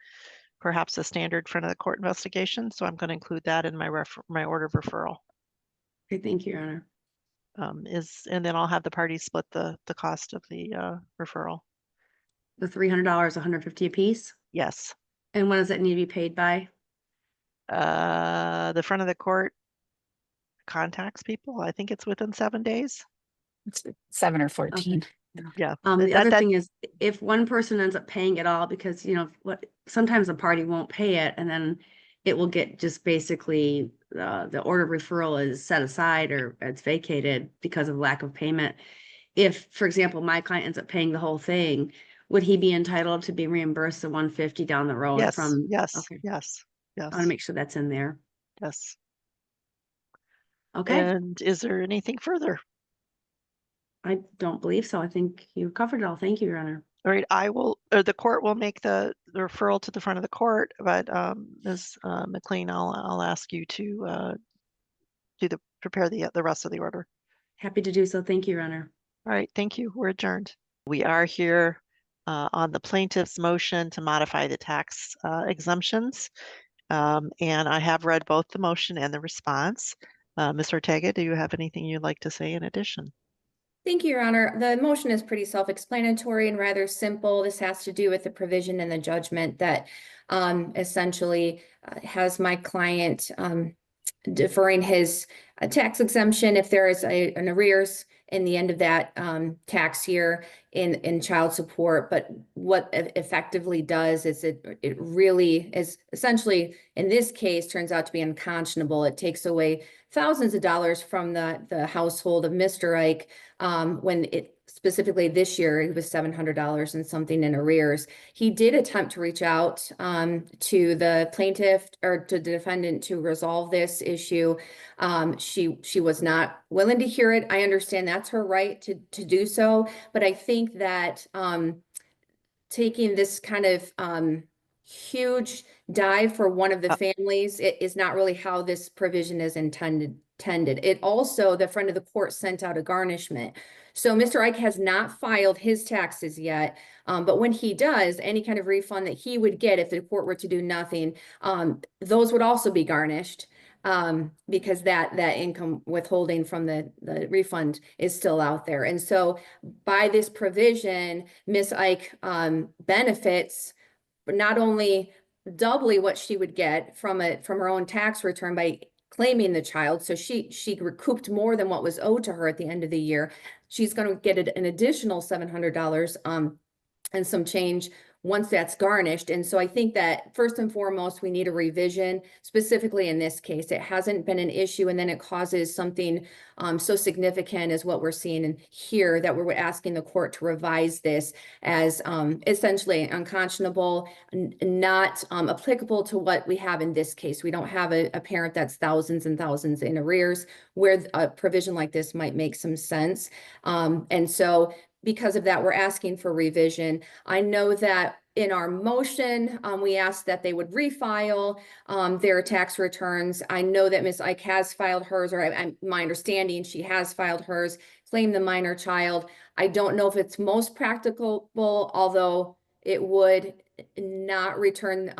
perhaps a standard front of the court investigation. So I'm going to include that in my order of referral. Okay, thank you, Your Honor. And then I'll have the parties split the cost of the referral. The $300, $150 a piece? Yes. And when does it need to be paid by? The front of the court contacts people. I think it's within 7 days. It's 7 or 14. Yeah. The that- other that- thing is, if one person ends up paying it all, because, you know, sometimes the party won't pay it, and then it will get just basically, the order of referral is set aside or it's vacated because of lack of payment. If, for example, my client ends up paying the whole thing, would he be entitled to be reimbursed the 150 down the road Yes, from? yes, Okay, yes, I want yes, to make sure that's in there. yes. Okay, And is there anything further? I don't believe so. I think you covered it all. Thank you, Your Honor. All right, the court will make the referral to the front of the court, but Ms. McLean, I'll ask you to prepare the rest of the order. Happy to do so. Thank you, Your Honor. All right, thank you. We're adjourned. We are here on the plaintiff's motion to modify the tax exemptions. And I have read both the motion and the response. Ms. Ortega, do you have anything you'd like to say in addition? Thank you, Your Honor. The motion is pretty self-explanatory and rather simple. This has to do with the provision in the judgment that essentially has my client deferring his tax exemption if there is an arrears in the end of that tax year in child support. But what it effectively does is it really is essentially, in this case, turns out to be unconscionable. It takes away thousands of dollars from the household of Mr. Ike when it specifically this year, it was $700 and something in arrears. He did attempt to reach out to the plaintiff or to the defendant to resolve this issue. She was not willing to hear it. I understand that's her right to do so, but I think that taking this kind of huge dive for one of the families, it is not really how this provision is intended. It also, the friend of the court sent out a garnishment. So Mr. Ike has not filed his taxes yet, but when he does, any kind of refund that he would get if the court were to do nothing, those would also be garnished because that income withholding from the refund is still out there. And so by this provision, Ms. Ike benefits not only doubly what she would get from her own tax return by claiming the child. So she recouped more than what was owed to her at the end of the year. She's going to get an additional $700 and some change once that's garnished. And so I think that first and foremost, we need a revision, specifically in this case. It hasn't been an issue, and then it causes something so significant as what we're seeing in here that we're asking the court to revise this as essentially unconscionable, not applicable to what we have in this case. We don't have a parent that's thousands and thousands in arrears where a provision like this might make some sense. And so because of that, we're asking for revision. I know that in our motion, we asked that they would refile their tax returns. I know that Ms. Ike has filed hers, or my understanding, she has filed hers, claimed the minor child. I don't know if it's most practicable, although it would not return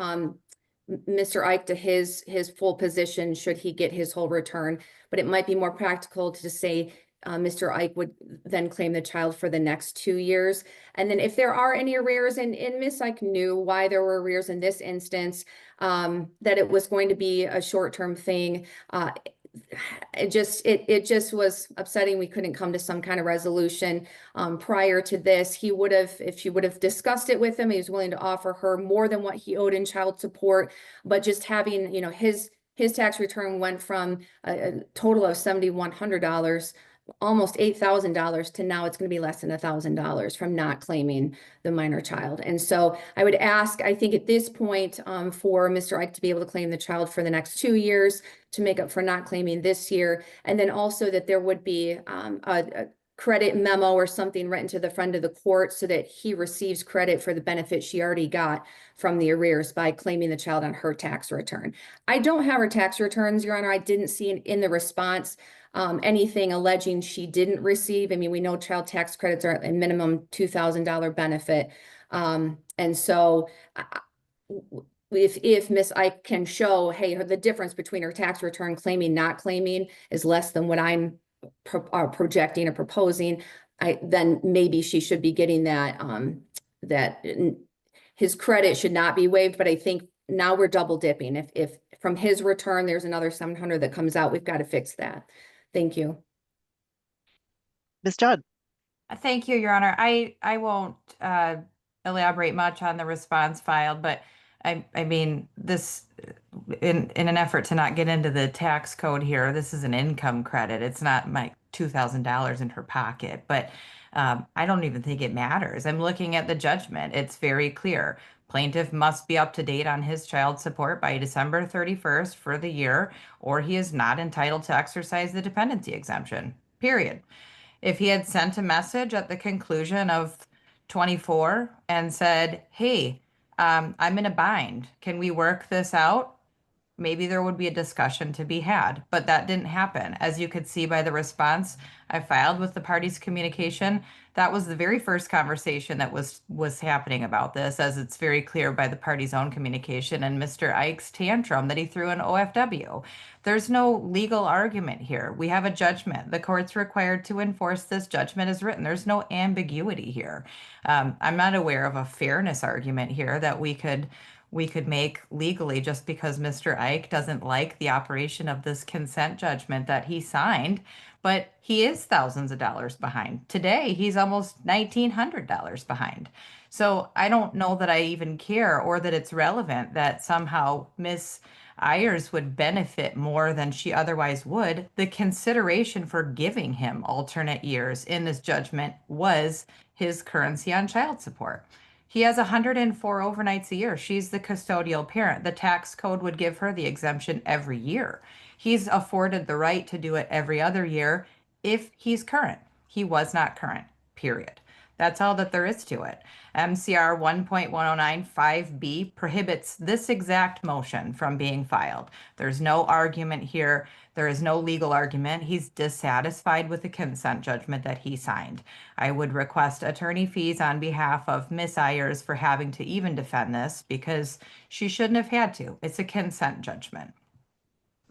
Mr. Ike to his full position should he get his whole return, but it might be more practical to say Mr. Ike would then claim the child for the next 2 years. And then if there are any arrears, and Ms. Ike knew why there were arrears in this instance, that it was going to be a short-term thing. It just was upsetting. We couldn't come to some kind of resolution prior to this. He would have, if she would have discussed it with him, he was willing to offer her more than what he owed in child support. But just having, you know, his tax return went from a total of $7,100, almost $8,000 to now it's going to be less than $1,000 from not claiming the minor child. And so I would ask, I think at this point, for Mr. Ike to be able to claim the child for the next 2 years to make up for not claiming this year. And then also that there would be a credit memo or something written to the friend of the court so that he receives credit for the benefit she already got from the arrears by claiming the child on her tax return. I don't have her tax returns, Your Honor. I didn't see in the response anything alleging she didn't receive. I mean, we know child tax credits are a minimum $2,000 benefit. And so if Miss Ike can show, hey, the difference between her tax return claiming, not claiming is less than what I'm projecting or proposing, then maybe she should be getting that, that his credit should not be waived. But I think now we're double dipping. If from his return, there's another 700 that comes out, we've got to fix that. Thank you. Ms. Judd. Thank you, Your Honor. I won't elaborate much on the response filed, but I mean, this, in an effort to not get into the tax code here, this is an income credit. It's not my $2,000 in her pocket, but I don't even think it matters. I'm looking at the judgment. It's very clear. Plaintiff must be up to date on his child support by December 31st for the year, or he is not entitled to exercise the dependency exemption, period. If he had sent a message at the conclusion of 24 and said, hey, I'm in a bind. Can we work this out? Maybe there would be a discussion to be had, but that didn't happen. As you could see by the response I filed with the parties' communication, that was the very first conversation that was happening about this, as it's very clear by the parties' own communication and Mr. Ike's tantrum that he threw an OFW. There's no legal argument here. We have a judgment. The court's required to enforce this judgment as written. There's no ambiguity here. I'm not aware of a fairness argument here that we could make legally just because Mr. Ike doesn't like the operation of this consent judgment that he signed, but he is thousands of dollars behind. Today, he's almost $1,900 behind. So I don't know that I even care or that it's relevant that somehow Miss Ayers would benefit more than she otherwise would. The consideration for giving him alternate years in this judgment was his currency on child support. He has 104 overnights a year. She's the custodial parent. The tax code would give her the exemption every year. He's afforded the right to do it every other year if he's current. He was not current, period. That's all that there is to it. MCR 1.1095B prohibits this exact motion from being filed. There's no argument here. There is no legal argument. He's dissatisfied with the consent judgment that he signed. I would request attorney fees on behalf of Miss Ayers for having to even defend this because she shouldn't have had to. It's a consent judgment.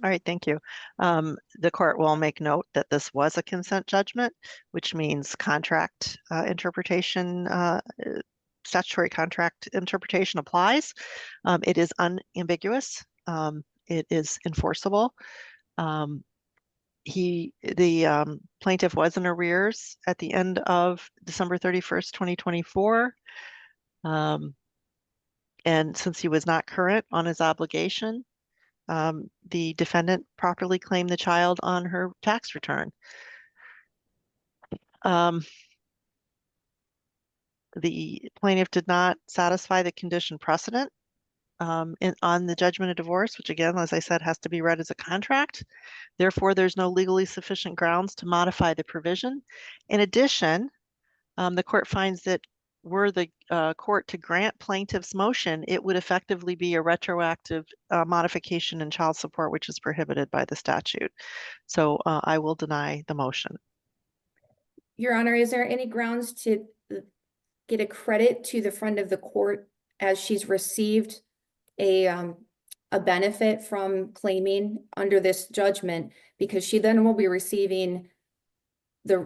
All right, thank you. The court will make note that this was a consent judgment, which means contract interpretation, statutory contract interpretation applies. It is unambiguous. It is enforceable. The plaintiff was in arrears at the end of December 31st, 2024. And since he was not current on his obligation, the defendant properly claimed the child on her tax return. The plaintiff did not satisfy the condition precedent on the judgment of divorce, which again, as I said, has to be read as a contract. Therefore, there's no legally sufficient grounds to modify the provision. In addition, the court finds that were the court to grant plaintiff's motion, it would effectively be a retroactive modification in child support, which is prohibited by the statute. So I will deny the motion. Your Honor, is there any grounds to get a credit to the friend of the court as she's received a benefit from claiming under this judgment, because she then will be receiving the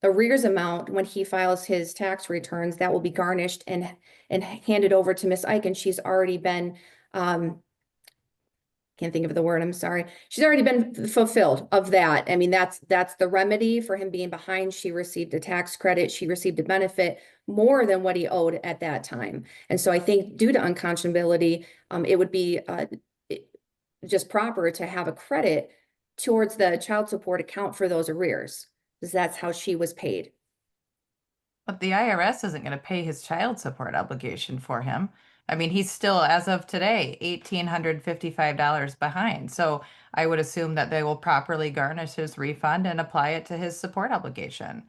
arrears amount when he files his tax returns that will be garnished and handed over to Miss Ike, and she's already been can't think of the word, I'm sorry. She's already been fulfilled of that. I mean, that's the remedy for him being behind. She received a tax credit. She received a benefit more than what he owed at that time. And so I think due to unconscionability, it would be just proper to have a credit towards the child support account for those arrears, because that's how she was paid. But the IRS isn't going to pay his child support obligation for him. I mean, he's still, as of today, $1,855 behind. So I would assume that they will properly garnish his refund and apply it to his support obligation.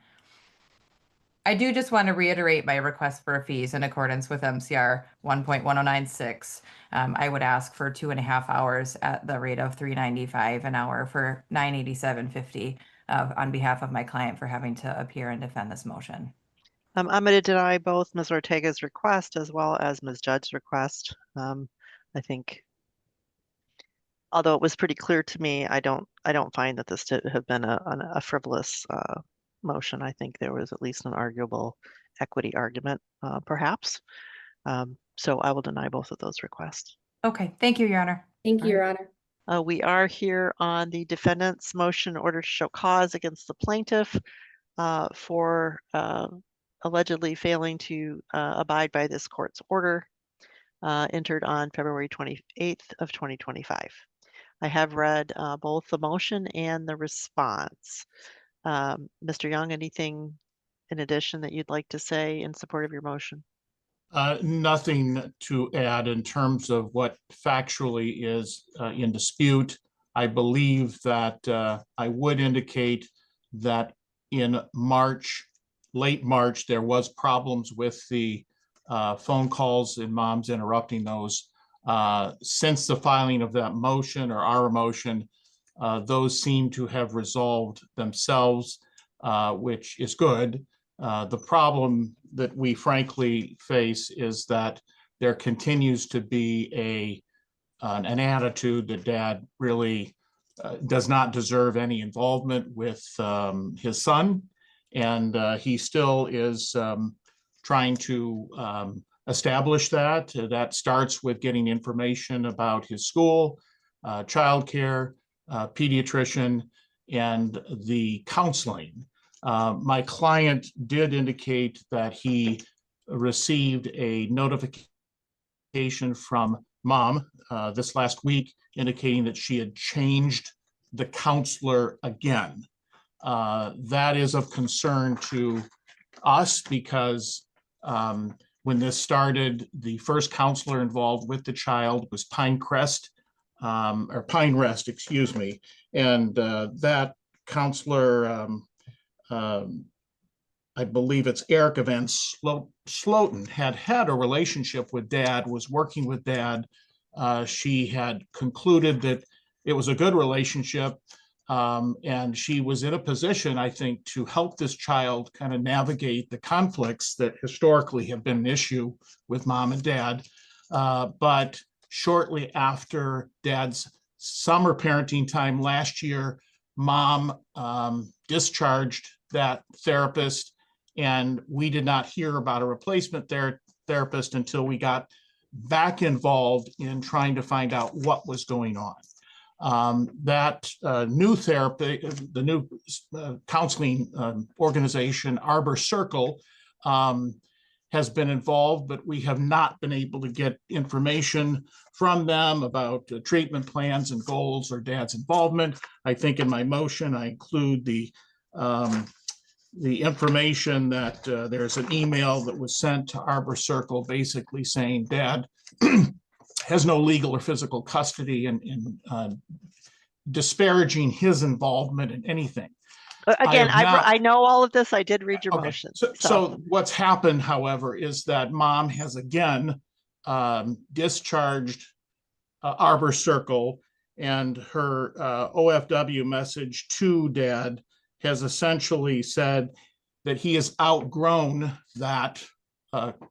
I do just want to reiterate my request for fees in accordance with MCR 1.1096. I would ask for 2.5 hours at the rate of $395 an hour for $987.50 on behalf of my client for having to appear and defend this motion. I'm going to deny both Ms. Ortega's request as well as Ms. Judd's request. I think, although it was pretty clear to me, I don't find that this to have been a frivolous motion. I think there was at least an arguable equity argument, perhaps. So I will deny both of those requests. Okay, thank you, Your Honor. Thank you, Your Honor. We are here on the defendant's motion in order to show cause against the plaintiff. for allegedly failing to abide by this court's order entered on February 28th of 2025. I have read both the motion and the response. Mr. Young, anything in addition that you'd like to say in support of your motion? Nothing to add in terms of what factually is in dispute. I believe that I would indicate that in March, late March, there was problems with the phone calls and moms interrupting those. Since the filing of that motion or our motion, those seem to have resolved themselves, which is good. The problem that we frankly face is that there continues to be an attitude that dad really does not deserve any involvement with his son. And he still is trying to establish that. That starts with getting information about his school, childcare, pediatrician, and the counseling. My client did indicate that he received a notification from mom this last week indicating that she had changed the counselor again. That is of concern to us because when this started, the first counselor involved with the child was Pine Rest, excuse me. And that counselor, I believe it's Erica Van Sloten, had a relationship with dad, was working with dad. She had concluded that it was a good relationship. And she was in a position, I think, to help this child kind of navigate the conflicts that historically have been an issue with mom and dad. But shortly after dad's summer parenting time last year, mom discharged that therapist, and we did not hear about a replacement therapist until we got back involved in trying to find out what was going on. That new therapy, the new counseling organization, Arbor Circle, has been involved, but we have not been able to get information from them about treatment plans and goals or dad's involvement. I think in my motion, I include the information that there's an email that was sent to Arbor Circle basically saying dad has no legal or physical custody and disparaging his involvement in anything. Again, I know all of this. I did read your Okay. motion. So what's happened, however, is that mom has again discharged Arbor Circle, and her OFW message to dad has essentially said that he has outgrown that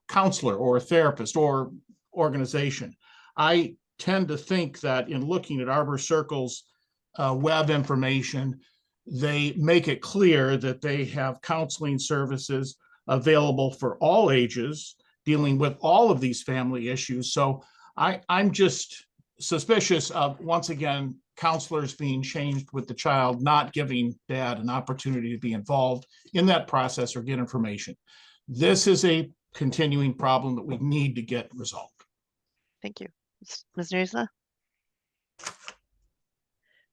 counselor or therapist or organization. I tend to think that in looking at Arbor Circle's web information, they make it clear that they have counseling services available for all ages, dealing with all of these family issues. So I'm just suspicious of, once again, counselors being changed with the child, not giving dad an opportunity to be involved in that process or get information. This is a continuing problem that we need to get resolved. Thank you. Ms. Nusna?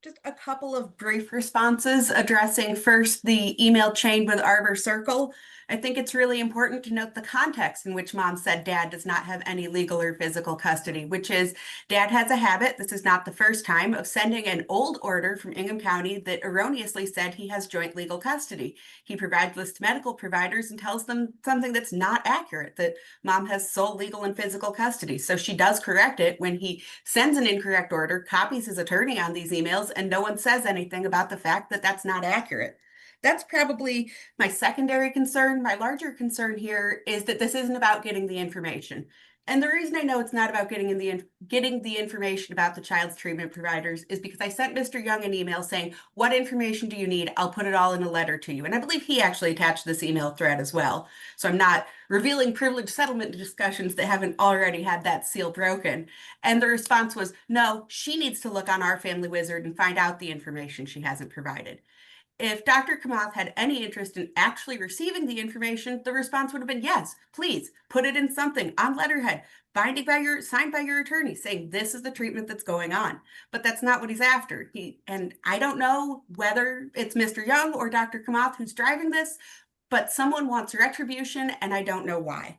Just a couple of brief responses addressing first the email chain with Arbor Circle. I think it's really important to note the context in which mom said dad does not have any legal or physical custody, which is dad has a habit, this is not the first time, of sending an old order from Ingham County that erroneously said he has joint legal custody. He provides this to medical providers and tells them something that's not accurate, that mom has sole legal and physical custody. So she does correct it when he sends an incorrect order, copies his attorney on these emails, and no one says anything about the fact that that's not accurate. That's probably my secondary concern. My larger concern here is that this isn't about getting the information. And the reason I know it's not about getting the information about the child's treatment providers is because I sent Mr. Young an email saying, what information do you need? I'll put it all in a letter to you. And I believe he actually attached this email thread as well. So I'm not revealing privileged settlement discussions that haven't already had that seal broken. And the response was, no, she needs to look on our Family Wizard and find out the information she hasn't provided. if Dr. Kamath had any interest in actually receiving the information, the response would have been, yes, please put it in something on letterhead, signed by your attorney saying this is the treatment that's going on. But that's not what he's after. And I don't know whether it's Mr. Young or Dr. Kamath who's driving this, but someone wants retribution and I don't know why.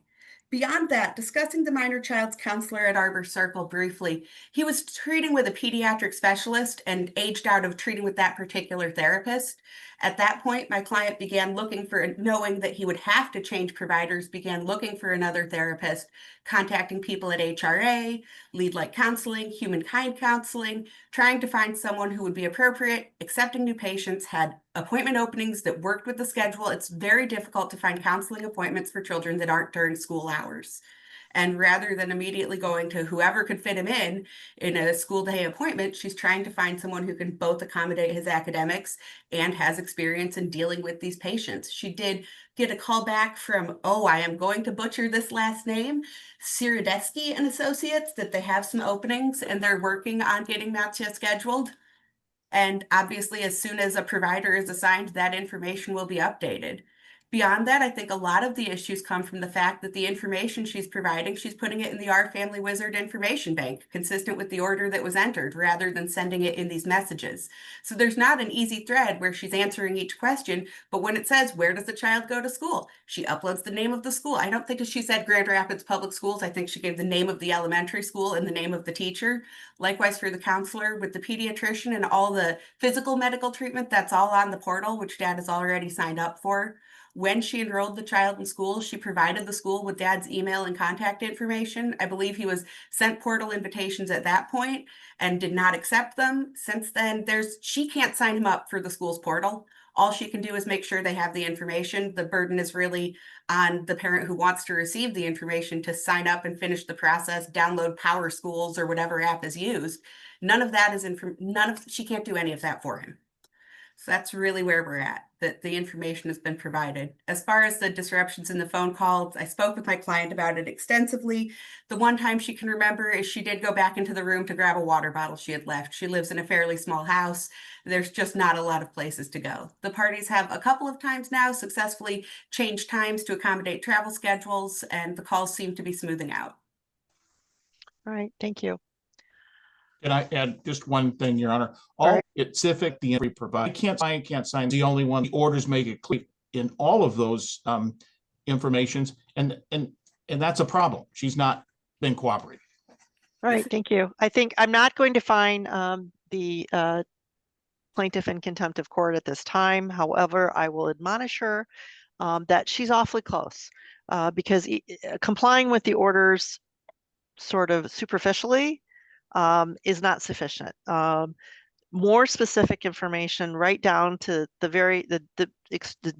Beyond that, discussing the minor child's counselor at Arbor Circle briefly, he was treating with a pediatric specialist and aged out of treating with that particular therapist. At that point, my client began looking for, knowing that he would have to change providers, began looking for another therapist, contacting people at HRA, Lead Like Counseling, Humankind Counseling, trying to find someone who would be appropriate, accepting new patients, had appointment openings that worked with the schedule. It's very difficult to find counseling appointments for children that aren't during school hours. And rather than immediately going to whoever could fit him in a school day appointment, she's trying to find someone who can both accommodate his academics and has experience in dealing with these patients. She did get a call back from, oh, I am going to butcher this last name, Siradesky and Associates, that they have some openings and they're working on getting that scheduled. And obviously, as soon as a provider is assigned, that information will be updated. Beyond that, I think a lot of the issues come from the fact that the information she's providing, she's putting it in the Our Family Wizard information bank, consistent with the order that was entered, rather than sending it in these messages. So there's not an easy thread where she's answering each question, but when it says, where does the child go to school? She uploads the name of the school. I don't think she said Grand Rapids Public Schools. I think she gave the name of the elementary school and the name of the teacher. Likewise for the counselor with the pediatrician and all the physical medical treatment, that's all on the portal, which Dad has already signed up for. When she enrolled the child in school, she provided the school with Dad's email and contact information. I believe he was sent portal invitations at that point and did not accept them. Since then, she can't sign him up for the school's portal. All she can do is make sure they have the information. The burden is really on the parent who wants to receive the information to sign up and finish the process, download Power Schools or whatever app is used. None of that is she can't do any of that for him. So that's really where we're at, that the information has been provided. As far as the disruptions in the phone calls, I spoke with my client about it extensively. The one time she can remember is she did go back into the room to grab a water bottle she had left. She lives in a fairly small house. There's just not a lot of places to go. The parties have a couple of times now successfully changed times to accommodate travel schedules, and the calls seem to be smoothing out. All right, thank you. Can I add just one thing, Your Honor? Specific, the entry provide. Can't sign. The only one. The orders make it clear in all of those informations, and that's a problem. She's not been cooperating. All right, thank you. I think I'm not going to find the plaintiff in contempt of court at this time. However, I will admonish her that she's awfully close because complying with the orders sort of superficially is not sufficient. More specific information, right down to the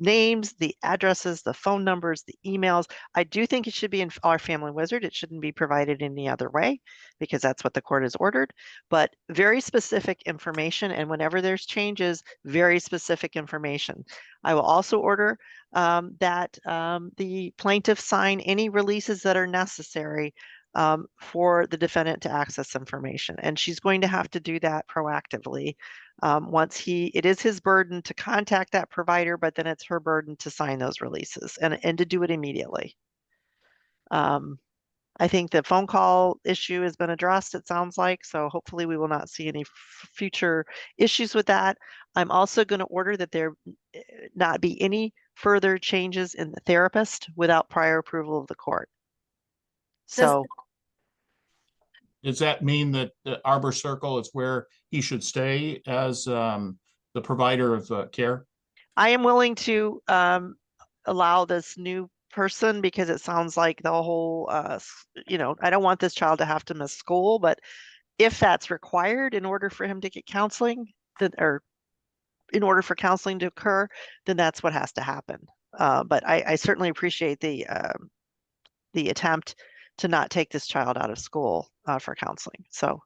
names, the addresses, the phone numbers, the emails. I do think it should be in Our Family Wizard. It shouldn't be provided any other way because that's what the court has ordered. But very specific information, and whenever there's changes, very specific information. I will also order that the plaintiff sign any releases that are necessary for the defendant to access information. And she's going to have to do that proactively. It is his burden to contact that provider, but then it's her burden to sign those releases and to do it immediately. I think the phone call issue has been addressed, it sounds like, so hopefully we will not see any future issues with that. I'm also going to order that there not be any further changes in the therapist without prior approval of the court. So does that mean that the Arbor Circle is where he should stay as the provider of care? I am willing to allow this new person because it sounds like the whole, I don't want this child to have to miss school, but if that's required in order for him to get counseling, or in order for counseling to occur, then that's what has to happen. But I certainly appreciate the attempt to not take this child out of school for counseling. So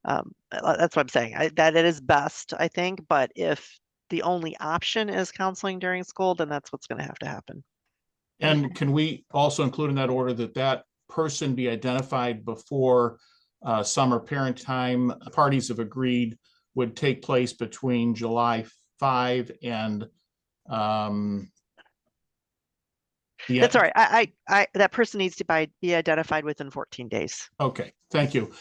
that's what I'm saying. That it is best, I think. But if the only option is counseling during school, then that's what's going to have to happen. And can we also include in that order that person be identified before summer parent time? Parties have agreed would take place between July 5 and That's all right. That person needs to be identified within 14 days. Okay, thank you.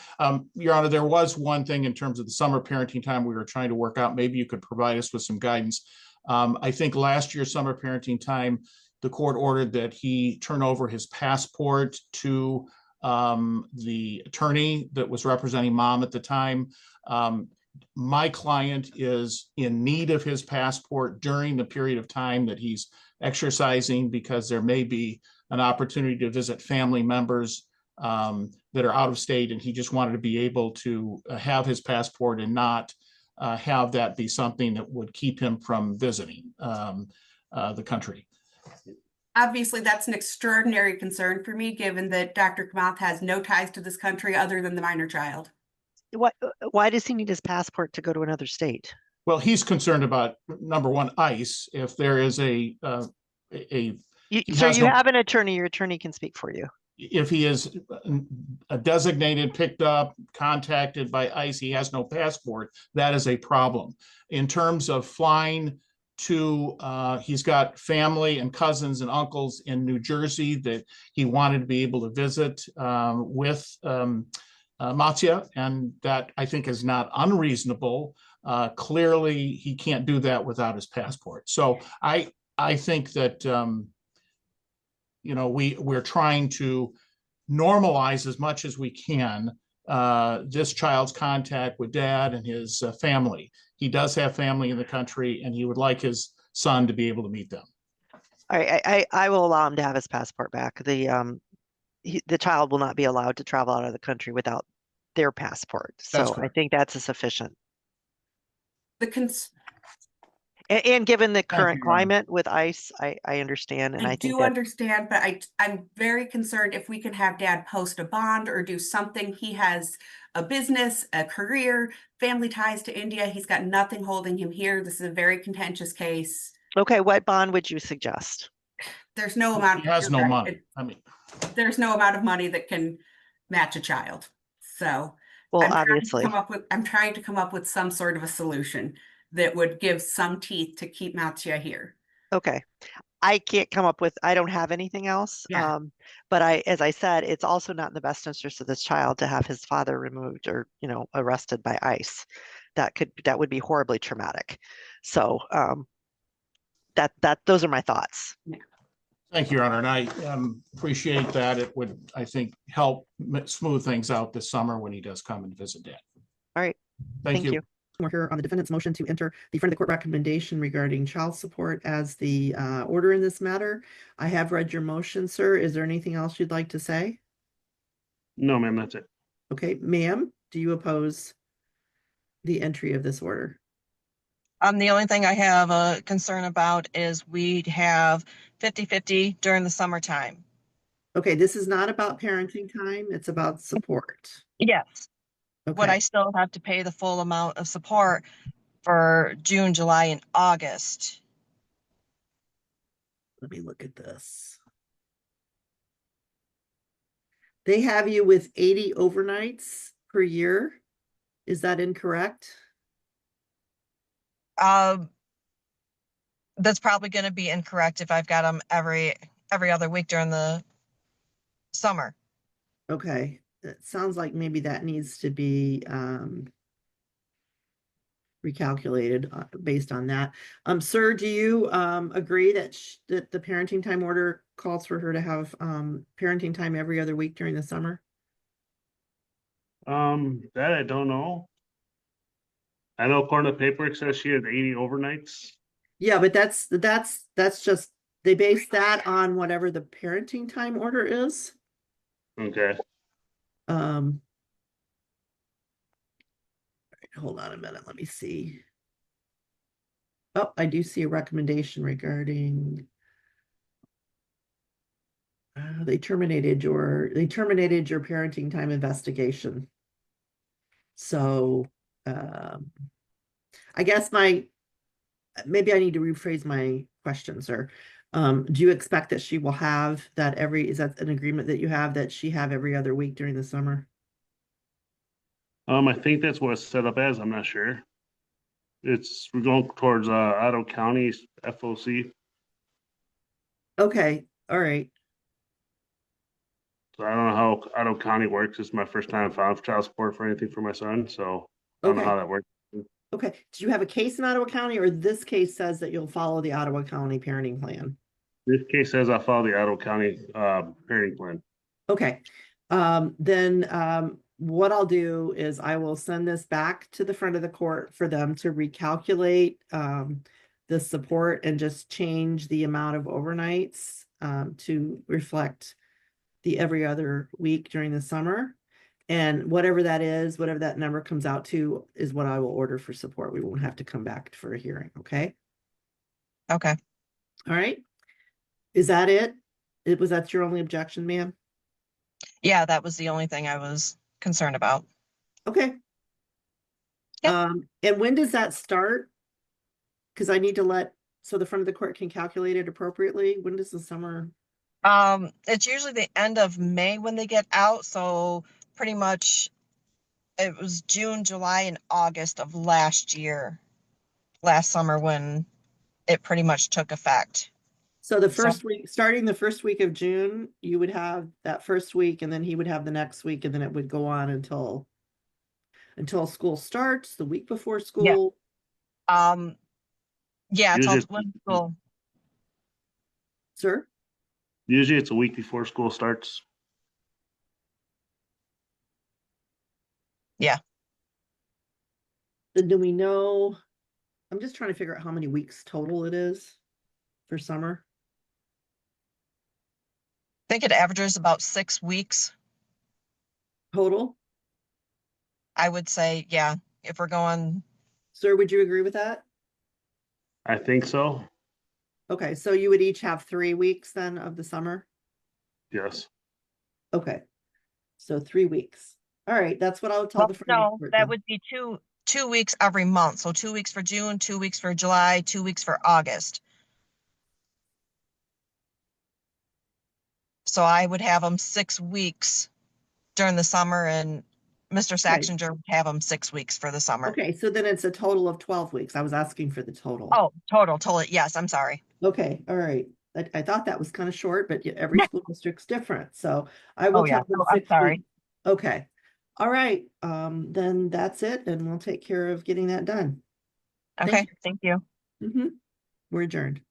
Your Honor, there was one thing in terms of the summer parenting time we were trying to work out. Maybe you could provide us with some guidance. I think last year's summer parenting time, the court ordered that he turn over his passport to the attorney that was representing mom at the time. My client is in need of his passport during the period of time that he's exercising, because there may be an opportunity to visit family members that are out of state, and he just wanted to be able to have his passport and not have that be something that would keep him from visiting the country. Obviously, that's an extraordinary concern for me, given that Dr. Kamath has no ties to this country other than the minor child. Why does he need his passport to go to another state? Well, he's concerned about, number one, ICE. If there is So you have an attorney, your attorney can speak for you. If he is designated, picked up, contacted by ICE, he has no passport, that is a problem. In terms of flying to, he's got family and cousins and uncles in New Jersey that he wanted to be able to visit with Matya, and that I think is not unreasonable. Clearly, he can't do that without his passport. So I think that we're trying to normalize as much as we can this child's contact with dad and his family. He does have family in the country, and he would like his son to be able to meet them. All right, I will allow him to have his passport back. The child will not be allowed to travel out of the country without their passport. So I think that's sufficient. And given the current climate with ICE, I understand. And I do understand, but I'm very concerned if we can have dad post a bond or do something. He has a business, a career, family ties to India. He's got nothing holding him here. This is a very contentious case. Okay, what bond would you suggest? There's no amount. He has no money. There's no amount of money that can match a child. So well, I'm trying to come up with some sort of a solution that would give some teeth to keep Matya here. Okay. I can't come up with, I don't have anything else. Yeah. But as I said, it's also not in the best interest of this child to have his father removed or, arrested by ICE. That would be horribly traumatic. So those are my thoughts. Yeah. Thank you, Your Honor. And I appreciate that. It would, I think, help smooth things out this summer when he does come and visit dad. All right. Thank you. We're here on the defendant's motion to enter the friend of the court recommendation regarding child support as the order in this matter. I have read your motion, sir. Is there anything else you'd like to say? No, ma'am, that's it. Okay, ma'am, do you oppose the entry of this order? The only thing I have a concern about is we have 50-50 during the summertime. Okay, this is not about parenting time. It's about support. Yes. Okay. Would I still have to pay the full amount of support for June, July, and August? Let me look at this. They have you with 80 overnights per year. Is that incorrect? That's probably going to be incorrect if I've got them every other week during the summer. Okay, it sounds like maybe that needs to be recalculated based on that. Sir, do you agree that that the parenting time order calls for her to have parenting time every other week during the summer? That I don't know. I know according to paper it says she has 80 overnights. Yeah, but that's just, they base that on whatever the parenting time order is. Okay. Hold on a minute, let me see. Oh, I do see a recommendation regarding they terminated your parenting time investigation. So I guess maybe I need to rephrase my question, sir. Do you expect that she will have that is that an agreement that you have that she have every other week during the summer? I think that's what it's set up as. I'm not sure. We're going towards Ottawa County's FOC. Okay, all right. So I don't know how Ottawa County works. It's my first time filing for child support for anything for my son, so I don't know Okay. how that works. Okay, do you have a case in Ottawa County, or this case says that you'll follow the Ottawa County parenting plan? This case says I follow the Ottawa County parenting plan. Okay, then what I'll do is I will send this back to the front of the court for them to recalculate the support and just change the amount of overnights to reflect the every other week during the summer. And whatever that is, whatever that number comes out to is what I will order for support. We won't have to come back for a hearing, okay? Okay. All right. Is that it? Was that your only objection, ma'am? Yeah, that was the only thing I was concerned about. Okay. Yep. And when does that start? Because I need to so the front of the court can calculate it appropriately. When does the summer? It's usually the end of May when they get out, so pretty much it was June, July, and August of last summer when it pretty much took effect. So the first week, starting the first week of June, you would have that first week, and then he would have the next week, and then it would go on until school starts, the week before school. Yeah, Usually till when school. Sir? Usually it's a week before school starts. Yeah. Then do we know? I'm just trying to figure out how many weeks total it is for summer. I think it averages about 6 weeks. Total? I would say, yeah, if we're going. Sir, would you agree with that? I think so. Okay, so you would each have 3 weeks then of the summer? Yes. Okay, so 3 weeks. All right, that's what I'll tell the front of the No, court that then. would be two weeks every month. So 2 weeks for June, 2 weeks for July, 2 weeks for August. So I would have them 6 weeks during the summer, and Mr. Saxinger would have them 6 weeks for the summer. Okay, so then it's a total of 12 weeks. I was asking for the total. Oh, totally. Yes, I'm sorry. Okay, all right. I thought that was kind of short, but every school district's different. So I will tell them I'm 6 sorry. weeks. Okay. All right. Then that's it, and we'll take care of getting that done. Okay, thank you. We're adjourned.